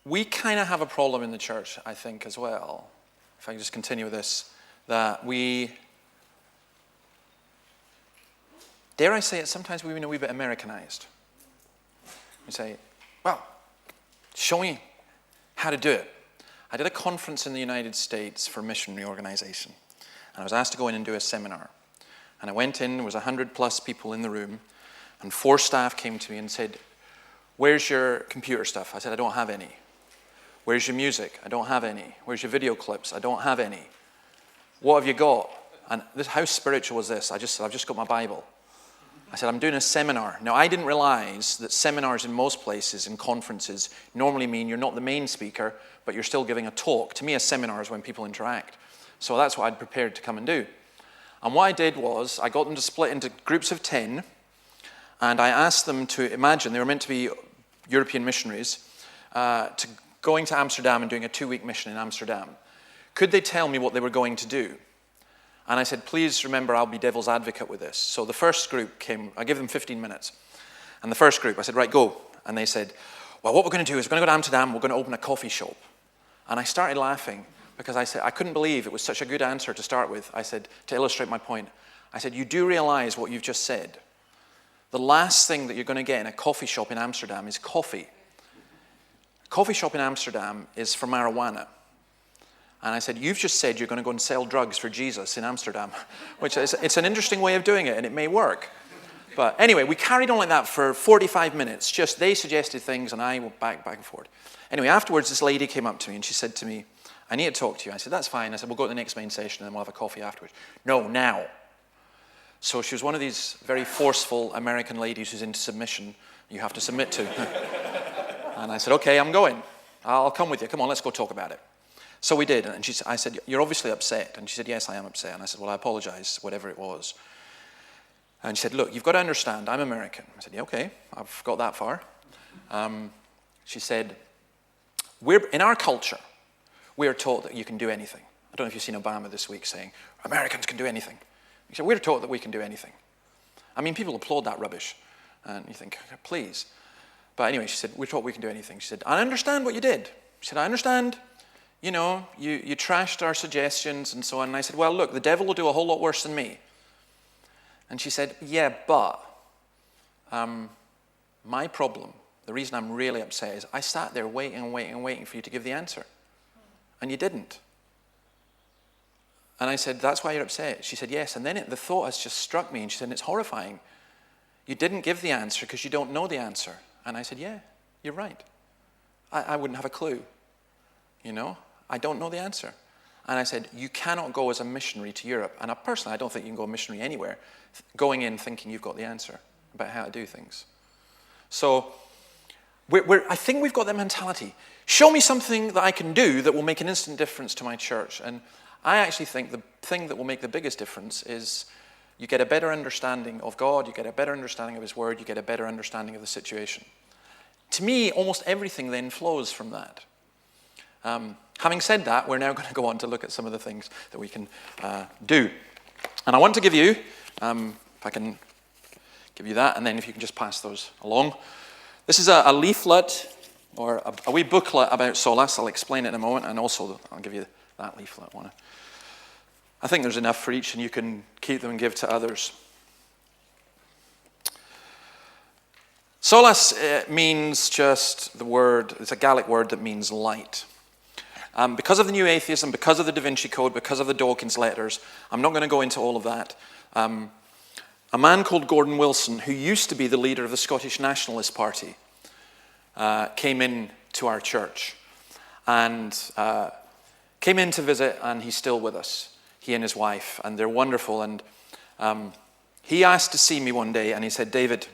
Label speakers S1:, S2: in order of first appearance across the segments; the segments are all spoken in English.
S1: we kind of have a problem in the church, I think, as well. If I can just continue with this, that we, dare I say it, sometimes we've been a wee bit Americanized. We say, well, show me how to do it. I did a conference in the United States for missionary organization, and I was asked to go in and do a seminar. And I went in, there was 100+ people in the room, and 4 staff came to me and said, where's your computer stuff? I said, I don't have any. Where's your music? I don't have any. Where's your video clips? I don't have any. What have you got? And this, how spiritual was this? I've just got my Bible. I said, I'm doing a seminar. Now, I didn't realize that seminars in most places and conferences normally mean you're not the main speaker, but you're still giving a talk. To me, a seminar is when people interact. So that's what I'd prepared to come and do. And what I did was, I got them to split into groups of 10, and I asked them to imagine, they were meant to be European missionaries, to going to Amsterdam and doing a 2-week mission in Amsterdam. Could they tell me what they were going to do? And I said, please remember, I'll be devil's advocate with this. So the first group came, I gave them 15 minutes. And the first group, I said, right, go. And they said, well, what we're going to do is we're going to go to Amsterdam, we're going to open a coffee shop. And I started laughing because I said, I couldn't believe it was such a good answer to start with. I said, to illustrate my point, I said, you do realize what you've just said. The last thing that you're going to get in a coffee shop in Amsterdam is coffee. A coffee shop in Amsterdam is for marijuana. And I said, you've just said you're going to go and sell drugs for Jesus in Amsterdam, which is, it's an interesting way of doing it, and it may work. But anyway, we carried on like that for 45 minutes. Just they suggested things, and I went back and forth. Anyway, afterwards, this lady came up to me, and she said to me, I need to talk to you. I said, that's fine. I said, we'll go to the next main session, and then we'll have a coffee afterwards. No, now. So she was one of these very forceful American ladies who's into submission you have to submit to. And I said, okay, I'm going. I'll come with you. Come on, let's go talk about it. So we did, and I said, you're obviously upset. And she said, yes, I am upset. And I said, well, I apologize, whatever it was. And she said, look, you've got to understand, I'm American. I said, yeah, okay, I've got that far. She said, in our culture, we are taught that you can do anything. I don't know if you've seen Obama this week saying, Americans can do anything. She said, we're taught that we can do anything. I mean, people applaud that rubbish. And you think, please. But anyway, she said, we're taught we can do anything. She said, I understand what you did. She said, I understand, you know, you trashed our suggestions and so on. And I said, well, look, the devil will do a whole lot worse than me. And she said, yeah, but my problem, the reason I'm really upset is I sat there waiting and waiting and waiting for you to give the answer. And you didn't. And I said, that's why you're upset? She said, yes. And then the thought has just struck me, and she said, it's horrifying. You didn't give the answer because you don't know the answer. And I said, yeah, you're right. I wouldn't have a clue. You know, I don't know the answer. And I said, you cannot go as a missionary to Europe. And personally, I don't think you can go a missionary anywhere, going in thinking you've got the answer about how to do things. So I think we've got that mentality. Show me something that I can do that will make an instant difference to my church. And I actually think the thing that will make the biggest difference is you get a better understanding of God, you get a better understanding of His Word, you get a better understanding of the situation. To me, almost everything then flows from that. Having said that, we're now going to go on to look at some of the things that we can do. And I want to give you, if I can give you that, and then if you can just pass those along. This is a leaflet, or a wee booklet about Solas. I'll explain it in a moment, and also I'll give you that leaflet. I think there's enough for each, and you can keep them and give to others. Solas means just the word, it's a Gaelic word that means light. Because of the New Atheism, because of the Da Vinci Code, because of the Dawkins letters, I'm not going to go into all of that. A man called Gordon Wilson, who used to be the leader of the Scottish Nationalist Party, came in to our church and came in to visit, and he's still with us, he and his wife, and they're wonderful. And he asked to see me one day, and he said, David,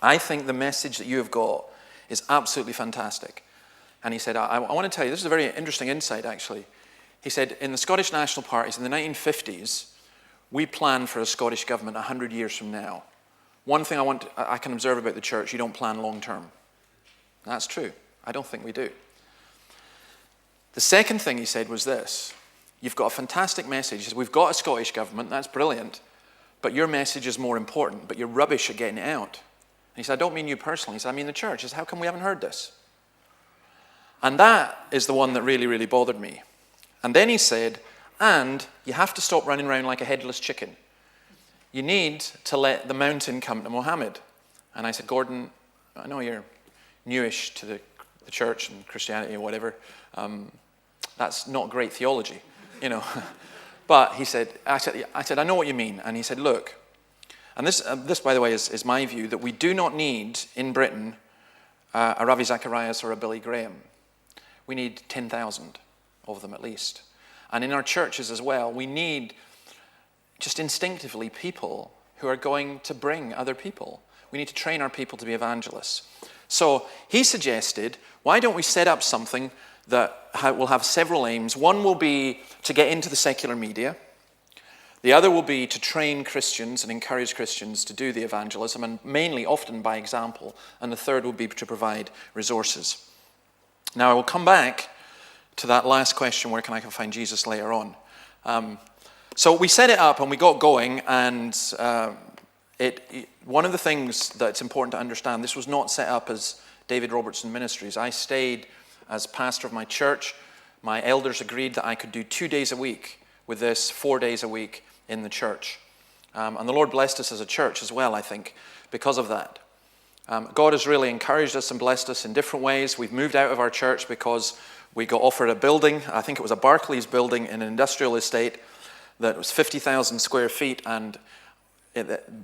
S1: I think the message that you have got is absolutely fantastic. And he said, I want to tell you, this is a very interesting insight, actually. He said, in the Scottish National Parties in the 1950s, we planned for a Scottish government 100 years from now. One thing I can observe about the church, you don't plan long term. That's true. I don't think we do. The second thing he said was this. You've got a fantastic message. He said, we've got a Scottish government, that's brilliant, but your message is more important, but you're rubbish at getting it out. And he said, I don't mean you personally. He said, I mean the church. He said, how come we haven't heard this? And that is the one that really, really bothered me. And then he said, and you have to stop running around like a headless chicken. You need to let the mountain come to Mohammed. And I said, Gordon, I know you're newish to the church and Christianity or whatever. That's not great theology, you know. But he said, I said, I know what you mean. And he said, look, and this by the way, is my view, that we do not need in Britain a Ravi Zacharias or a Billy Graham. We need 10,000 of them at least. And in our churches as well, we need just instinctively people who are going to bring other people. We need to train our people to be evangelists. So he suggested, why don't we set up something that will have several aims. One will be to get into the secular media. The other will be to train Christians and encourage Christians to do the evangelism, and mainly, often by example. And the third will be to provide resources. Now, I will come back to that last question, where can I find Jesus, later on. So we set it up and we got going, and one of the things that's important to understand, this was not set up as David Robertson Ministries. I stayed as pastor of my church. My elders agreed that I could do 2 days a week with this, 4 days a week in the church. And the Lord blessed us as a church as well, I think, because of that. God has really encouraged us and blessed us in different ways. We've moved out of our church because we got offered a building. I think it was a Barclays building in an industrial estate that was 50,000 square feet, and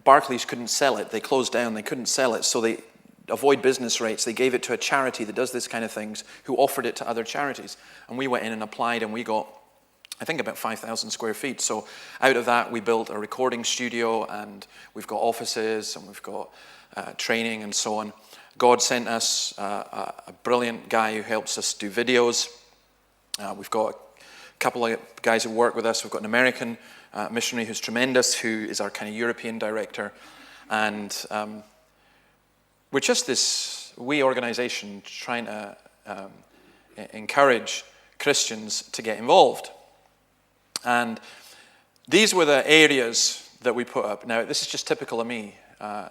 S1: Barclays couldn't sell it. They closed down. They couldn't sell it, so they avoid business rates. They gave it to a charity that does this kind of things, who offered it to other charities. And we went in and applied, and we got, I think, about 5,000 square feet. So out of that, we built a recording studio, and we've got offices, and we've got training and so on. God sent us a brilliant guy who helps us do videos. We've got a couple of guys who work with us. We've got an American missionary who's tremendous, who is our kind of European director. And we're just this wee organization trying to encourage Christians to get involved. And these were the areas that we put up. Now, this is just typical of me.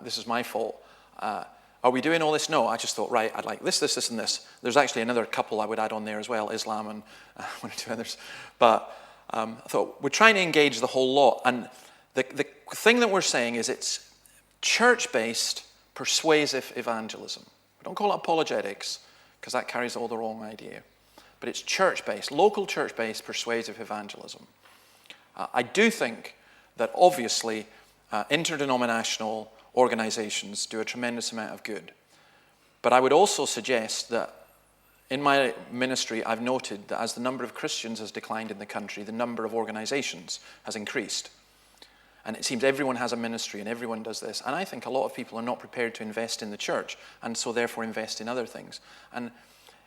S1: This is my fault. Are we doing all this? No, I just thought, right, I'd like this, and this. There's actually another couple I would add on there as well, Islam and one or two others. But I thought, we're trying to engage the whole lot. And the thing that we're saying is it's church-based, persuasive evangelism. We don't call it apologetics, because that carries all the wrong idea. But it's church-based, local church-based, persuasive evangelism. I do think that obviously interdenominational organizations do a tremendous amount of good. But I would also suggest that in my ministry, I've noted that as the number of Christians has declined in the country, the number of organizations has increased. And it seems everyone has a ministry and everyone does this. And I think a lot of people are not prepared to invest in the church, and so therefore invest in other things. And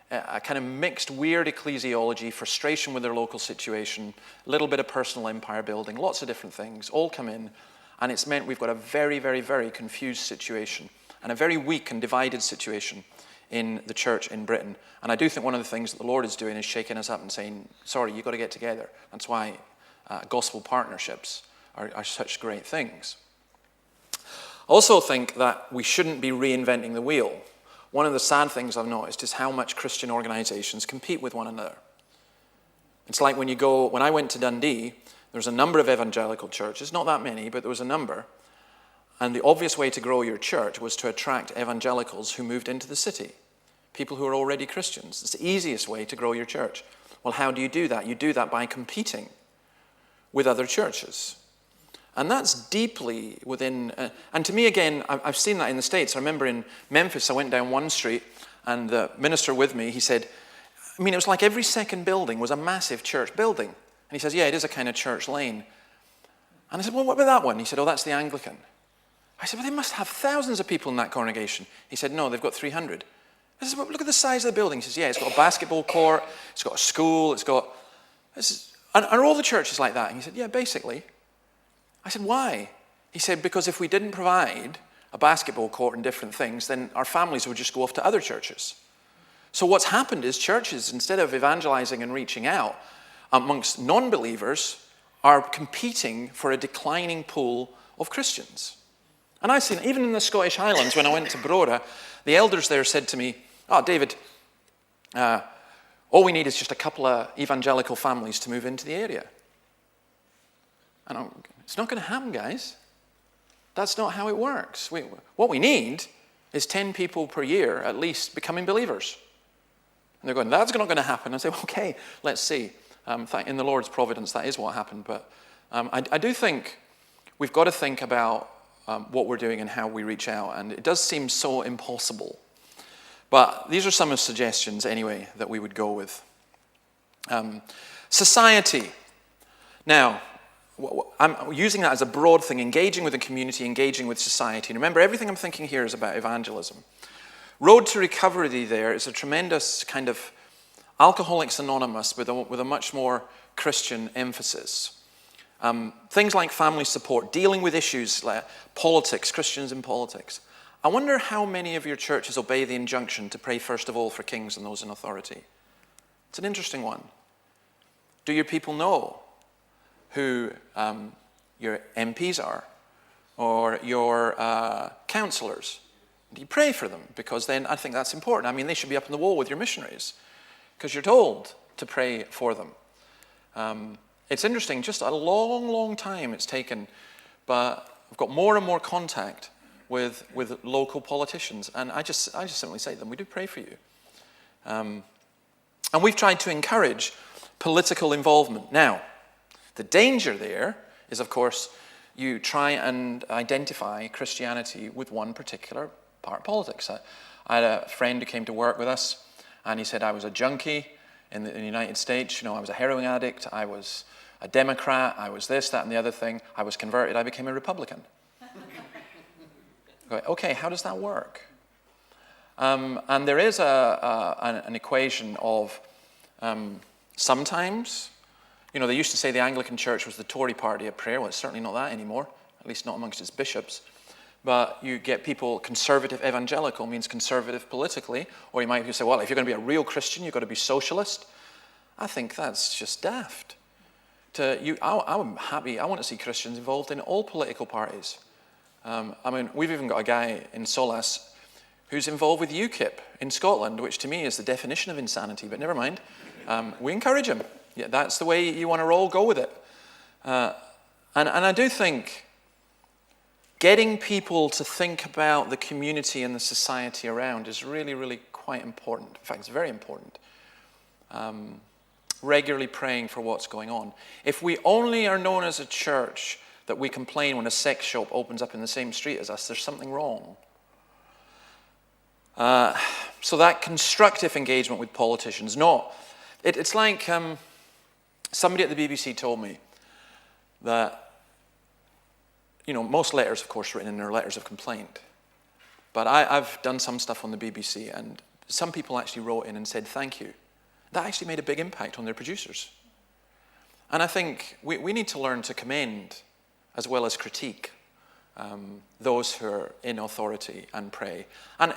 S1: a kind of mixed, weird ecclesiology, frustration with their local situation, a little bit of personal empire building, lots of different things, all come in. And it's meant we've got a very, very, very confused situation, and a very weak and divided situation in the church in Britain. And I do think one of the things that the Lord is doing is shaking us up and saying, sorry, you've got to get together. That's why gospel partnerships are such great things. I also think that we shouldn't be reinventing the wheel. One of the sad things I've noticed is how much Christian organizations compete with one another. It's like when I went to Dundee, there's a number of evangelical churches, not that many, but there was a number. And the obvious way to grow your church was to attract evangelicals who moved into the city, people who are already Christians. It's the easiest way to grow your church. Well, how do you do that? You do that by competing with other churches. And that's deeply within, and to me again, I've seen that in the States. I remember in Memphis, I went down one street, and the minister with me, he said, it was like every second building was a massive church building. And he says, yeah, it is a kind of church lane. And I said, well, what about that one? He said, oh, that's the Anglican. I said, well, they must have thousands of people in that congregation. He said, no, they've got 300. I said, well, look at the size of the building. He says, yeah, it's got a basketball court, it's got a school, are all the churches like that? And he said, yeah, basically. I said, why? He said, because if we didn't provide a basketball court and different things, then our families would just go off to other churches. So what's happened is churches, instead of evangelizing and reaching out amongst non-believers, are competing for a declining pool of Christians. And I've seen, even in the Scottish Highlands, when I went to Brora, the elders there said to me, oh, David, All we need is just a couple of evangelical families to move into the area. And it's not going to happen, guys. That's not how it works. What we need is 10 people per year, at least, becoming believers. And they're going, that's not going to happen. I say, well, okay, let's see. In the Lord's providence, that is what happened. But I do think we've got to think about what we're doing and how we reach out. And it does seem so impossible. But these are some of the suggestions, anyway, that we would go with. Society. Now, I'm using that as a broad thing, engaging with the community, engaging with society. And remember, everything I'm thinking here is about evangelism. Road to recovery there is a tremendous kind of Alcoholics Anonymous with a much more Christian emphasis. Things like family support, dealing with issues like politics, Christians in politics. I wonder how many of your churches obey the injunction to pray first of all for kings and those in authority. It's an interesting one. Do your people know who your MPs are or your councillors? Do you pray for them? Because then I think that's important. I mean, they should be up on the wall with your missionaries because you're told to pray for them. It's interesting, just a long, long time it's taken, but I've got more and more contact with local politicians, and I just simply say to them, we do pray for you. And we've tried to encourage political involvement. Now, the danger there is, of course, you try and identify Christianity with one particular part of politics. I had a friend who came to work with us, and he said, I was a junkie in the United States. I was a heroin addict. I was a Democrat. I was this, that, and the other thing. I was converted. I became a Republican. Okay, how does that work? And there is an equation of sometimes, they used to say the Anglican Church was the Tory party of prayer. Well, it's certainly not that anymore, at least not amongst its bishops. But you get people, conservative evangelical means conservative politically, or you might say, well, if you're going to be a real Christian, you've got to be socialist. I think that's just daft. I'm happy, I want to see Christians involved in all political parties. We've even got a guy in Solas who's involved with UKIP in Scotland, which to me is the definition of insanity, but never mind. We encourage him. Yeah, that's the way you want to roll, go with it. And I do think getting people to think about the community and the society around is really, really quite important. In fact, it's very important. Regularly praying for what's going on. If we only are known as a church that we complain when a sex shop opens up in the same street as us, there's something wrong. So that constructive engagement with politicians, it's like somebody at the BBC told me that, most letters, of course, written in there are letters of complaint. But I've done some stuff on the BBC, and some people actually wrote in and said, thank you. That actually made a big impact on their producers. And I think we need to learn to commend as well as critique those who are in authority and pray. And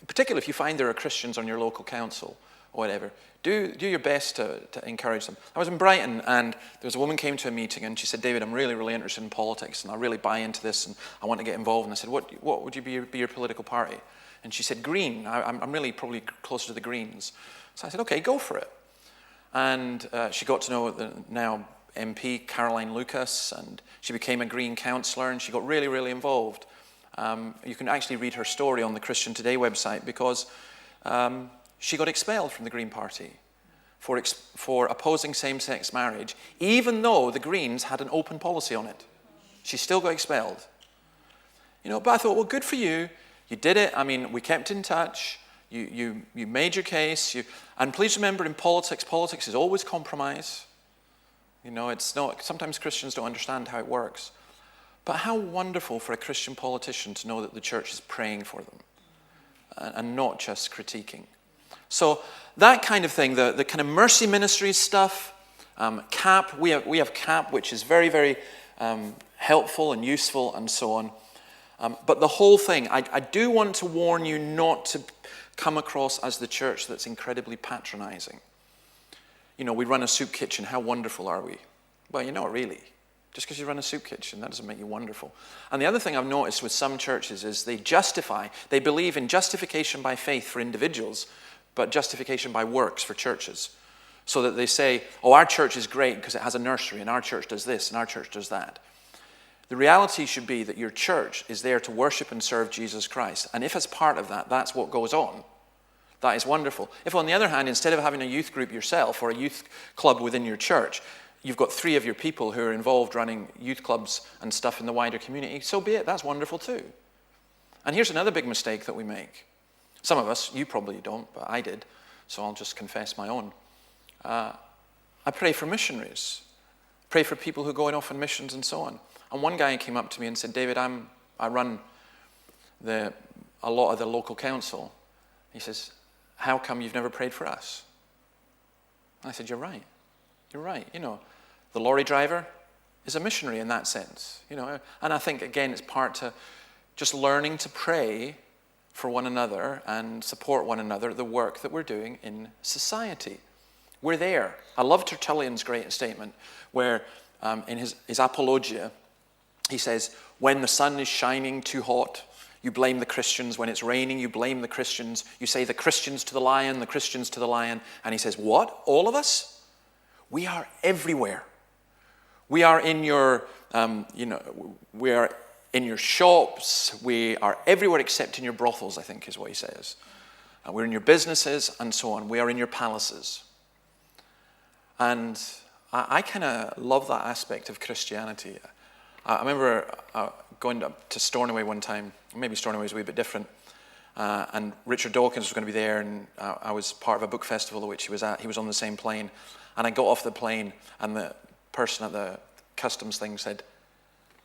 S1: particularly if you find there are Christians on your local council or whatever, do your best to encourage them. I was in Brighton, and there was a woman came to a meeting, and she said, David, I'm really, really interested in politics, and I really buy into this, and I want to get involved. And I said, what would you be your political party? And she said, Green. I'm really probably closer to the Greens. So I said, okay, go for it. And she got to know the now MP, Caroline Lucas, and she became a Green councillor, and she got really, really involved. You can actually read her story on the Christian Today website, because she got expelled from the Green Party for opposing same-sex marriage, even though the Greens had an open policy on it. She still got expelled. But I thought, well, good for you. You did it. We kept in touch. You made your case. And please remember, in politics is always compromise. It's not. Sometimes Christians don't understand how it works. But how wonderful for a Christian politician to know that the church is praying for them and not just critiquing. So that kind of thing, the kind of mercy ministries stuff, CAP, we have CAP, which is very, very helpful and useful and so on. But the whole thing, I do want to warn you not to come across as the church that's incredibly patronizing. We run a soup kitchen, how wonderful are we? Well, not really. Just because you run a soup kitchen, that doesn't make you wonderful. And the other thing I've noticed with some churches is they believe in justification by faith for individuals, but justification by works for churches. So that they say, oh, our church is great because it has a nursery, and our church does this, and our church does that. The reality should be that your church is there to worship and serve Jesus Christ. And if as part of that, that's what goes on, that is wonderful. If on the other hand, instead of having a youth group yourself or a youth club within your church, you've got 3 of your people who are involved running youth clubs and stuff in the wider community, so be it. That's wonderful too. And here's another big mistake that we make. Some of us, you probably don't, but I did, so I'll just confess my own. I pray for missionaries, pray for people who are going off on missions and so on. And one guy came up to me and said, David, I run a lot of the local council. He says, how come you've never prayed for us? And I said, you're right. You're right. You know, the lorry driver is a missionary in that sense. You know, and I think, again, it's part to just learning to pray for one another and support one another, the work that we're doing in society. We're there. I love Tertullian's great statement where in his Apologia, he says, when the sun is shining too hot, you blame the Christians. When it's raining, you blame the Christians. You say the Christians to the lion, the Christians to the lion. And he says, what? All of us? We are everywhere. We are in your, we are in your shops. We are everywhere except in your brothels, I think is what he says. We're in your businesses and so on. We are in your palaces. And I kind of love that aspect of Christianity. I remember going up to Stornoway one time. Maybe Stornoway is a wee bit different. And Richard Dawkins was going to be there, and I was part of a book festival at which he was at. He was on the same plane. And I got off the plane, and the person at the customs thing said,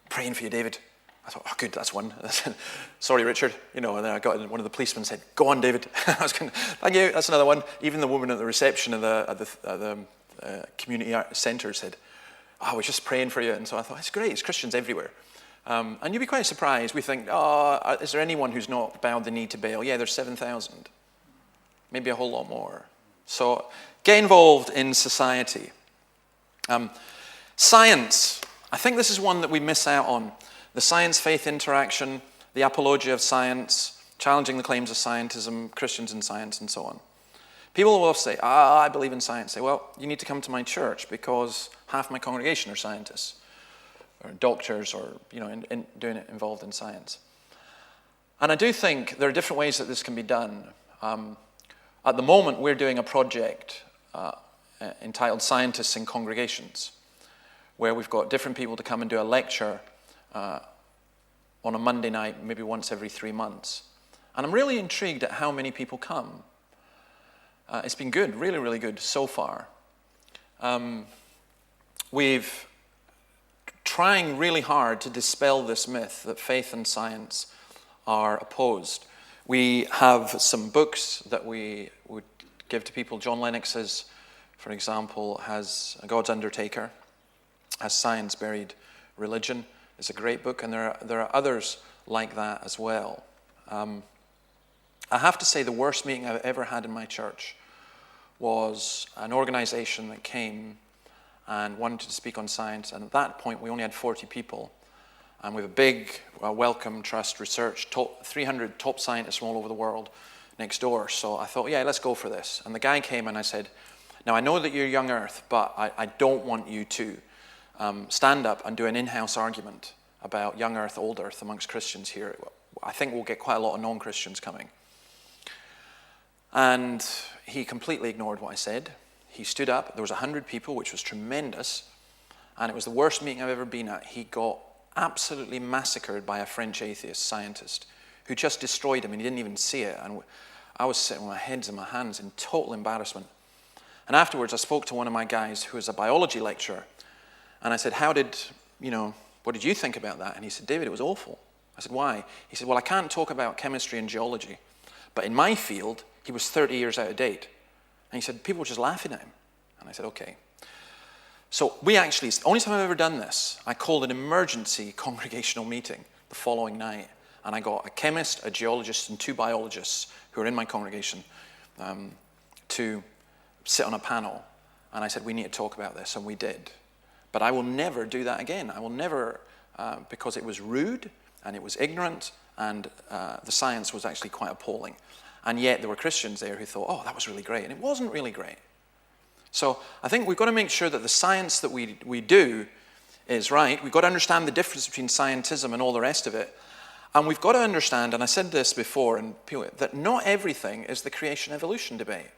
S1: praying for you, David. I thought, oh, good, that's one. I said, sorry, Richard. You know, and then I got one of the policemen said, go on, David. I was going, thank you, that's another one. Even the woman at the reception of the community centre said, oh, I was just praying for you. And so I thought, it's great, it's Christians everywhere. And you'd be quite surprised. We think, oh, is there anyone who's not bowed the knee to Baal? Yeah, there's 7,000. Maybe a whole lot more. So get involved in society. Science. I think this is one that we miss out on. The science-faith interaction, the apologia of science, challenging the claims of scientism, Christians in science, and so on. People will say, I believe in science. Say, well, you need to come to my church because half my congregation are scientists or doctors or, you know, doing it involved in science. And I do think there are different ways that this can be done. At the moment, we're doing a project entitled Scientists in Congregations, where we've got different people to come and do a lecture on a Monday night, maybe once every 3 months. And I'm really intrigued at how many people come. It's been good, really, really good so far. We've trying really hard to dispel this myth that faith and science are opposed. We have some books that we would give to people. John Lennox's, for example, has God's Undertaker, has Science Buried Religion. It's a great book, and there are others like that as well. I have to say the worst meeting I've ever had in my church was an organization that came and wanted to speak on science, and at that point we only had 40 people. And we have a big Wellcome Trust research, 300 top scientists from all over the world next door. So I thought, yeah, let's go for this. And the guy came and I said, now I know that you're Young Earth, but I don't want you to stand up and do an in-house argument about Young Earth, Old Earth amongst Christians here. I think we'll get quite a lot of non-Christians coming. And he completely ignored what I said. He stood up. There was 100 people, which was tremendous. And it was the worst meeting I've ever been at. He got absolutely massacred by a French atheist scientist who just destroyed him, and he didn't even see it. And I was sitting with my heads in my hands in total embarrassment. And afterwards, I spoke to one of my guys who was a biology lecturer. And I said, what did you think about that? And he said, David, it was awful. I said, why? He said, well, I can't talk about chemistry and geology, but in my field, he was 30 years out of date. And he said, people were just laughing at him. And I said, okay. So it's the only time I've ever done this, I called an emergency congregational meeting the following night. And I got a chemist, a geologist, and 2 biologists who are in my congregation to sit on a panel. And I said, we need to talk about this, and we did. But I will never do that again. I will never, because it was rude, and it was ignorant, and the science was actually quite appalling. And yet there were Christians there who thought, oh, that was really great. And it wasn't really great. So I think we've got to make sure that the science that we do is right. We've got to understand the difference between scientism and all the rest of it. And we've got to understand, and I said this before, and that not everything is the creation-evolution debate.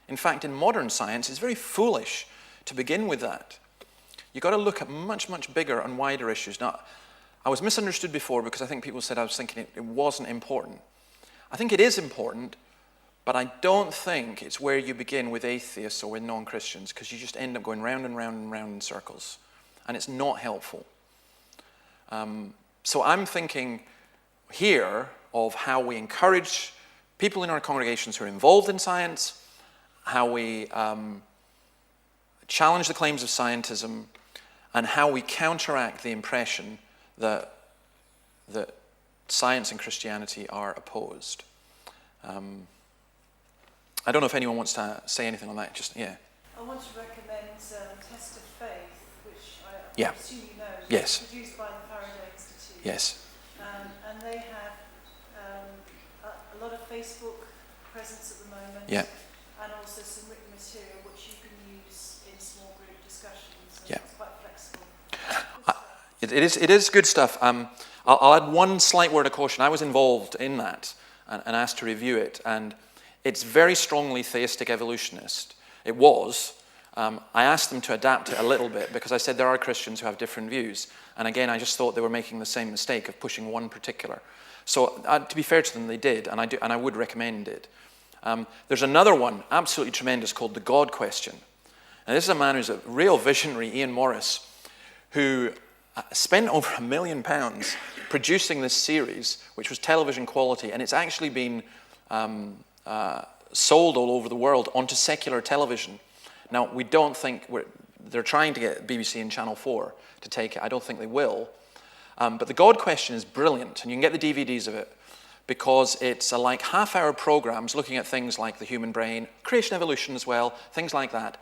S1: In fact, in modern science, it's very foolish to begin with that. You've got to look at much, much bigger and wider issues. Now, I was misunderstood before because I think people said I was thinking it wasn't important. I think it is important, but I don't think it's where you begin with atheists or with non-Christians, because you just end up going round and round and round in circles, and it's not helpful. So I'm thinking here of how we encourage people in our congregations who are involved in science, how we challenge the claims of scientism, and how we counteract the impression that science and Christianity are opposed. I don't know if anyone wants to say anything on that.
S2: I want to recommend Test of Faith, which I assume you know.
S1: Yes.
S2: Produced by the Faraday Institute.
S1: Yes.
S2: And they have a lot of Facebook presence at the moment.
S1: Yeah.
S2: And also some written material which you can use in small group discussions. And it's quite flexible.
S1: It is good stuff. I'll add one slight word of caution. I was involved in that and asked to review it, and it's very strongly theistic evolutionist. It was. I asked them to adapt it a little bit because I said there are Christians who have different views, and again I just thought they were making the same mistake of pushing one particular. So to be fair to them, they did, and I would recommend it. There's another one, absolutely tremendous, called The God Question. And this is a man who's a real visionary, Ian Morris, who spent over £1 million producing this series, which was television quality, and it's actually been sold all over the world onto secular television. Now, we don't think they're trying to get BBC and Channel 4 to take it. I don't think they will. But The God Question is brilliant, and you can get the DVDs of it, because it's like half-hour programs looking at things like the human brain, creation, evolution as well, things like that.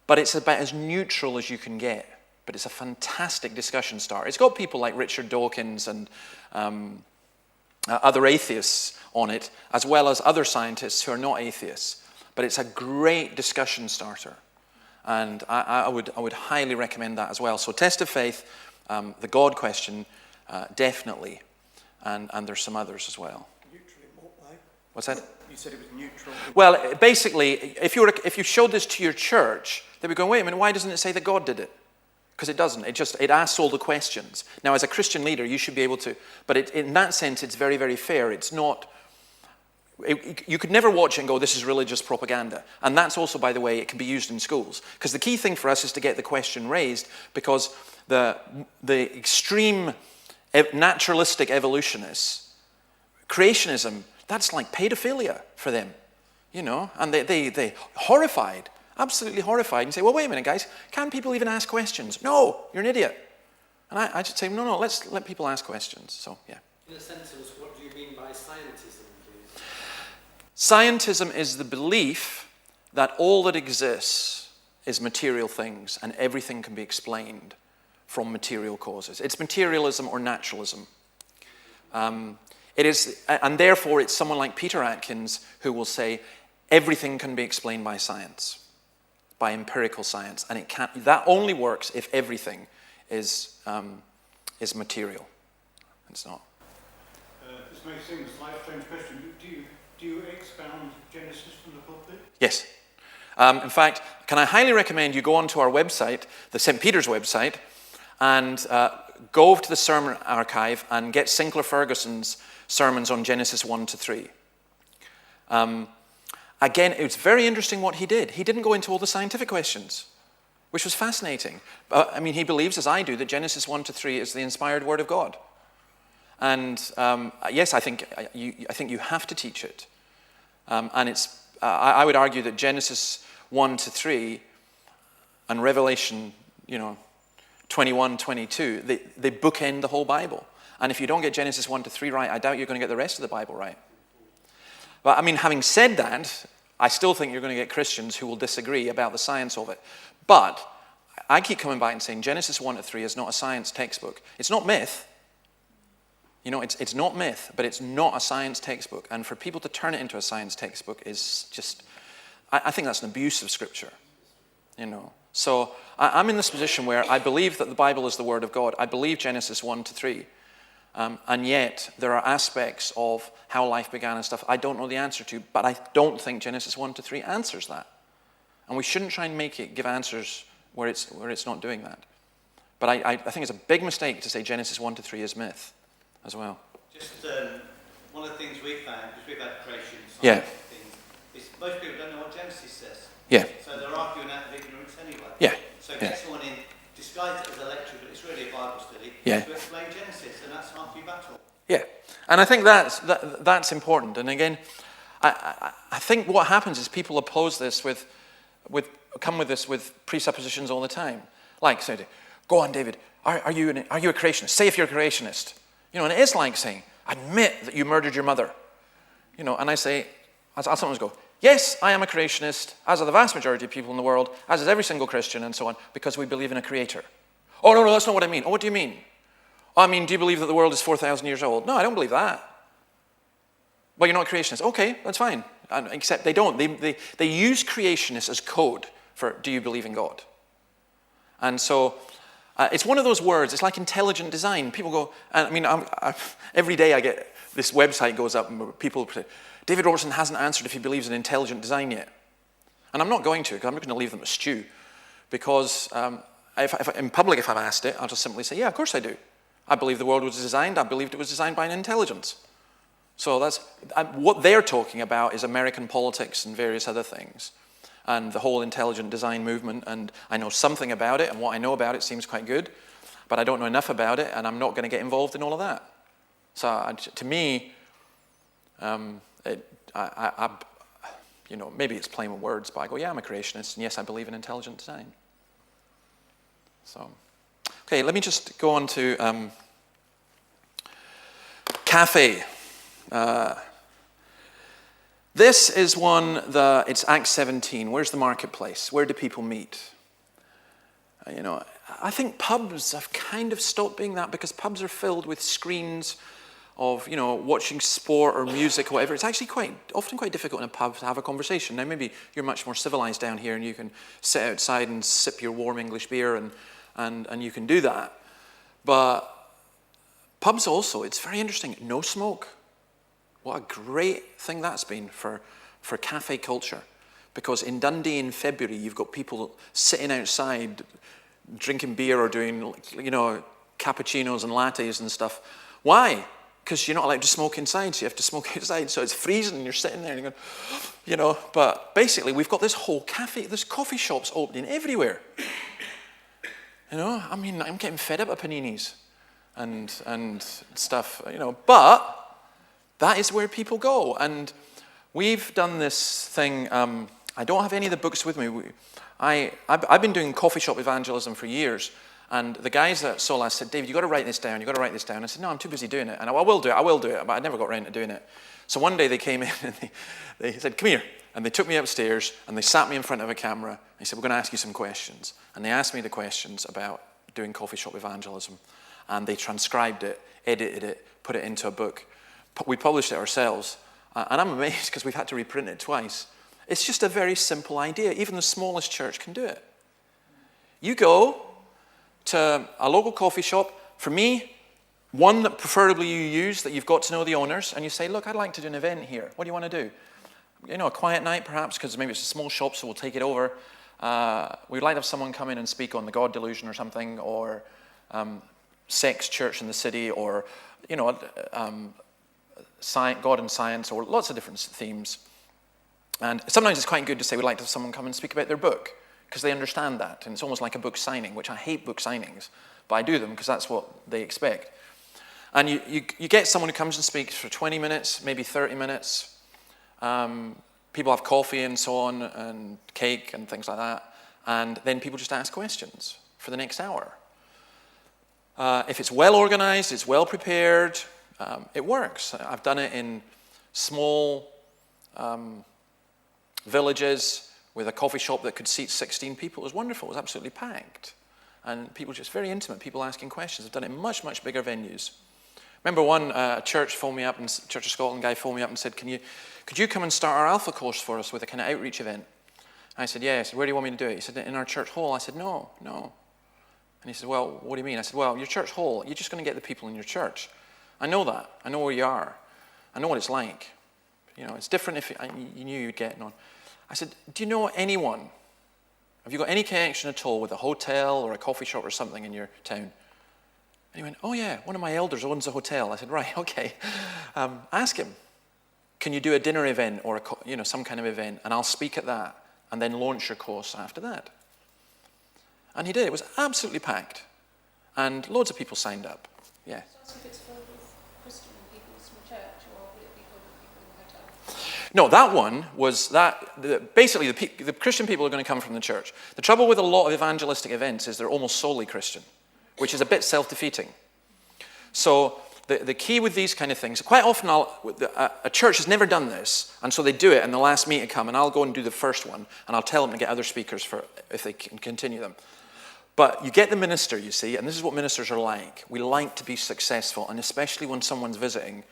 S1: But it's about as neutral as you can get. But it's a fantastic discussion starter. It's got people like Richard Dawkins and other atheists on it, as well as other scientists who are not atheists. But it's a great discussion starter. And I would highly recommend that as well. So Test of Faith, The God Question, definitely. And there's some others as well.
S3: Neutral in what way?
S1: What's that?
S3: You said it was neutral.
S1: Well, basically, if you showed this to your church, they'd be going, wait a minute, why doesn't it say that God did it? Because it doesn't. It asks all the questions. Now, as a Christian leader, you should be able to, but in that sense, it's very, very fair. It's not, you could never watch it and go, this is religious propaganda. And that's also, by the way, it can be used in schools. Because the key thing for us is to get the question raised, because the extreme naturalistic evolutionists, creationism, that's like pedophilia for them, and they horrified. Absolutely horrified, and say, well, wait a minute, guys, can people even ask questions? No, you're an idiot. And I just say, no, let's let people ask questions. So, yeah.
S4: In a sentence, what do you mean by scientism, please?
S1: Scientism is the belief that all that exists is material things, and everything can be explained from material causes. It's materialism or naturalism. It is, and therefore, it's someone like Peter Atkins who will say, everything can be explained by science. By empirical science, and that only works if everything is material. It's not.
S5: This may seem a slightly strange question. Do you expound Genesis from the pulpit?
S1: Yes. In fact, can I highly recommend you go onto our website, the St. Peter's website, and go over to the sermon archive and get Sinclair Ferguson's sermons on Genesis 1 to 3. Again, it was very interesting what he did. He didn't go into all the scientific questions, which was fascinating. He believes, as I do, that Genesis 1 to 3 is the inspired word of God. And yes, I think you have to teach it. And it's, I would argue that Genesis 1 to 3 and Revelation, 21, 22, they bookend the whole Bible. And if you don't get Genesis 1 to 3 right, I doubt you're going to get the rest of the Bible right. But having said that, I still think you're going to get Christians who will disagree about the science of it. But I keep coming back and saying Genesis 1 to 3 is not a science textbook. It's not myth. You know, it's not myth, but it's not a science textbook. And for people to turn it into a science textbook is just, I think that's an abuse of Scripture, you know. So I'm in this position where I believe that the Bible is the Word of God. I believe Genesis 1 to 3. And yet there are aspects of how life began and stuff I don't know the answer to, but I don't think Genesis 1 to 3 answers that. And we shouldn't try and make it give answers where it's not doing that. But I think it's a big mistake to say Genesis 1 to 3 is myth as well.
S6: Just one of the things we found, because we've had creation
S1: Yeah.
S6: things, is most people don't know what Genesis says.
S1: Yeah.
S6: So they're arguing out of ignorance anyway.
S1: Yeah.
S6: So get someone in, disguise it as a lecture, but it's really a Bible study,
S1: Yeah.
S6: to explain Genesis, and that's half your battle.
S1: Yeah, and I think that's important. And again, I think what happens is people oppose this come with this with presuppositions all the time. Like, say, go on, David, are you a creationist? Say if you're a creationist. You know, and it is like saying, admit that you murdered your mother. You know, and I say, I'll sometimes go, yes, I am a creationist, as are the vast majority of people in the world, as is every single Christian and so on, because we believe in a creator. Oh, no, that's not what I mean. Oh, what do you mean? Oh, I mean, do you believe that the world is 4,000 years old? No, I don't believe that. Well, you're not a creationist. Okay, that's fine. Except they don't. They use creationists as code for, do you believe in God? And so it's one of those words. It's like intelligent design. People go, I mean, every day I get, this website goes up and people say, David Robertson hasn't answered if he believes in intelligent design yet. And I'm not going to, because I'm not going to leave them a stew. Because if in public, if I've asked it, I'll just simply say, yeah, of course I do. I believe the world was designed. I believed it was designed by an intelligence. So that's what they're talking about is American politics and various other things, and the whole intelligent design movement. And I know something about it, and what I know about it seems quite good, but I don't know enough about it, and I'm not going to get involved in all of that. So to me, you know, maybe it's plain words, but I go, yeah, I'm a creationist, and yes, I believe in intelligent design. So, okay, let me just go on to cafe. This is one that, it's Acts 17. Where's the marketplace? Where do people meet? You know, I think pubs have kind of stopped being that because pubs are filled with screens of, you know, watching sport or music or whatever. It's actually often quite difficult in a pub to have a conversation. Now, maybe you're much more civilized down here and you can sit outside and sip your warm English beer and you can do that. But pubs also, it's very interesting. No smoke. What a great thing that's been for cafe culture. Because in Dundee in February, you've got people sitting outside drinking beer or doing, you know, cappuccinos and lattes and stuff. Why? Because you're not allowed to smoke inside, so you have to smoke outside. So it's freezing and you're sitting there and you're going, you know. But basically, we've got this whole cafe, there's coffee shops opening everywhere. You know, I mean, I'm getting fed up of paninis and stuff, you know. But that is where people go. And we've done this thing. I don't have any of the books with me. I've been doing coffee shop evangelism for years. And the guys at Solas said, David, you've got to write this down. You've got to write this down. I said, no, I'm too busy doing it. And I will do it. But I never got around to doing it. So one day they came in and they said, come here. And they took me upstairs and they sat me in front of a camera. And they said, we're going to ask you some questions. And they asked me the questions about doing coffee shop evangelism. And they transcribed it, edited it, put it into a book. We published it ourselves. And I'm amazed because we've had to reprint it twice. It's just a very simple idea. Even the smallest church can do it. You go to a local coffee shop, for me, one that preferably you use, that you've got to know the owners, and you say, look, I'd like to do an event here. What do you want to do? You know, a quiet night perhaps, because maybe it's a small shop, so we'll take it over. We'd like to have someone come in and speak on the God delusion or something, or sex church in the city, or, you know, God and science, or lots of different themes. And sometimes it's quite good to say we'd like to have someone come and speak about their book, because they understand that, and it's almost like a book signing, which I hate book signings, but I do them because that's what they expect. And you get someone who comes and speaks for 20 minutes, maybe 30 minutes. People have coffee and so on, and cake and things like that, and then people just ask questions for the next hour. If it's well organized, it's well prepared, it works. I've done it in small villages with a coffee shop that could seat 16 people. It was wonderful. It was absolutely packed. And people just very intimate, people asking questions. I've done it in much, much bigger venues Remember one church phoned me up, and Church of Scotland guy phoned me up and said, could you come and start our Alpha course for us with a kind of outreach event? I said, yeah. I said, where do you want me to do it? He said, in our church hall. I said, no. And he said, well, what do you mean? I said, well, your church hall, you're just going to get the people in your church. I know that. I know where you are. I know what it's like. It's different if you knew you'd get on. I said, do you know anyone? Have you got any connection at all with a hotel or a coffee shop or something in your town? And he went, oh yeah, one of my elders owns a hotel. I said, right, okay. Ask him, can you do a dinner event or some kind of event, and I'll speak at that, and then launch your course after that. And he did. It was absolutely packed. And loads of people signed up. Yeah.
S2: So if it's filled with Christian people from church, or would it be filled with people in the hotel?
S1: No, that one was basically the Christian people are going to come from the church. The trouble with a lot of evangelistic events is they're almost solely Christian, which is a bit self-defeating. So the key with these kind of things, quite often a church has never done this, and so they do it, and they'll ask me to come, and I'll go and do the first one, and I'll tell them to get other speakers if they can continue them. But you get the minister, you see, and this is what ministers are like. We like to be successful, and especially when someone's visiting,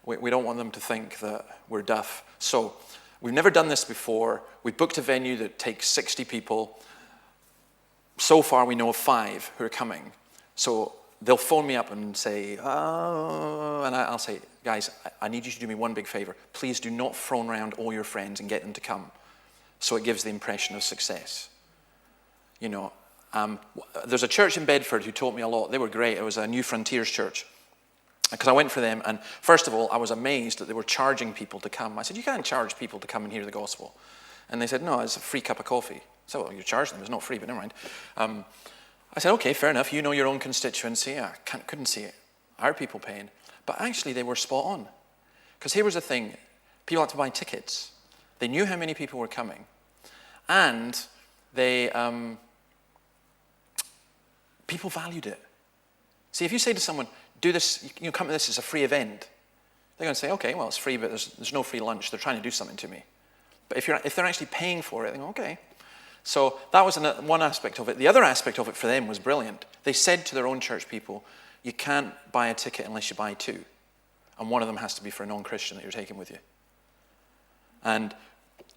S1: we don't want them to think that we're duff. So we've never done this before. We've booked a venue that takes 60 people. So far, we know of 5 who are coming. So they'll phone me up and say, oh, and I'll say, guys, I need you to do me one big favor. Please do not phone around all your friends and get them to come. So it gives the impression of success. There's a church in Bedford who taught me a lot. They were great. It was a New Frontiers church. Because I went for them, and first of all, I was amazed that they were charging people to come. I said, you can't charge people to come and hear the gospel. And they said, no, it's a free cup of coffee. So, well, you charge them. It's not free, but never mind. I said, okay, fair enough. You know your own constituency. I couldn't see it. Our people paying. But actually, they were spot on. Because here was the thing. People had to buy tickets. They knew how many people were coming. And they... people valued it. See, if you say to someone, do this, you come to this, it's a free event, they're going to say, okay, well, it's free, but there's no free lunch. They're trying to do something to me. But if they're actually paying for it, they go, okay. So that was one aspect of it. The other aspect of it for them was brilliant. They said to their own church people, you can't buy a ticket unless you buy 2. And one of them has to be for a non-Christian that you're taking with you. And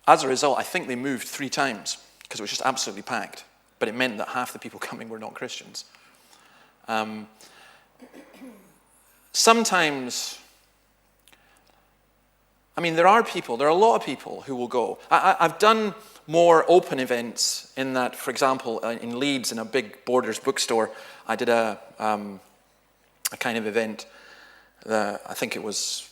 S1: as a result, I think they moved 3 times because it was just absolutely packed. But it meant that half the people coming were not Christians. Sometimes, there are a lot of people who will go. I've done more open events in that, for example, in Leeds, in a big Borders bookstore, I did a kind of event. I think it was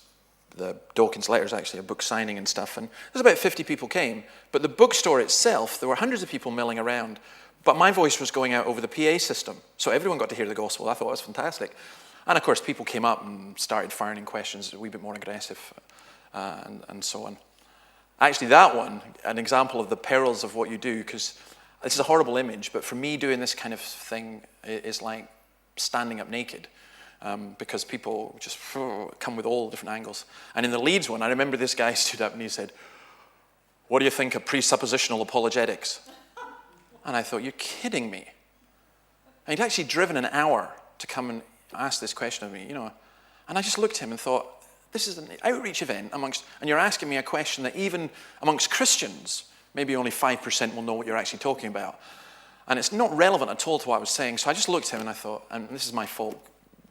S1: the Dawkins Letters, actually, a book signing and stuff. And there's about 50 people came. But the bookstore itself, there were hundreds of people milling around. But my voice was going out over the PA system. So everyone got to hear the gospel. I thought it was fantastic. And of course, people came up and started firing in questions a wee bit more aggressive and so on. Actually, that one, an example of the perils of what you do, because this is a horrible image, but for me, doing this kind of thing is like standing up naked. Because people just come with all different angles. And in the Leeds one, I remember this guy stood up and he said, what do you think of presuppositional apologetics? And I thought, you're kidding me. And he'd actually driven an hour to come and ask this question of me, And I just looked at him and thought, this is an outreach event and you're asking me a question that even amongst Christians, maybe only 5% will know what you're actually talking about. And it's not relevant at all to what I was saying. So I just looked at him and I thought, and this is my fault,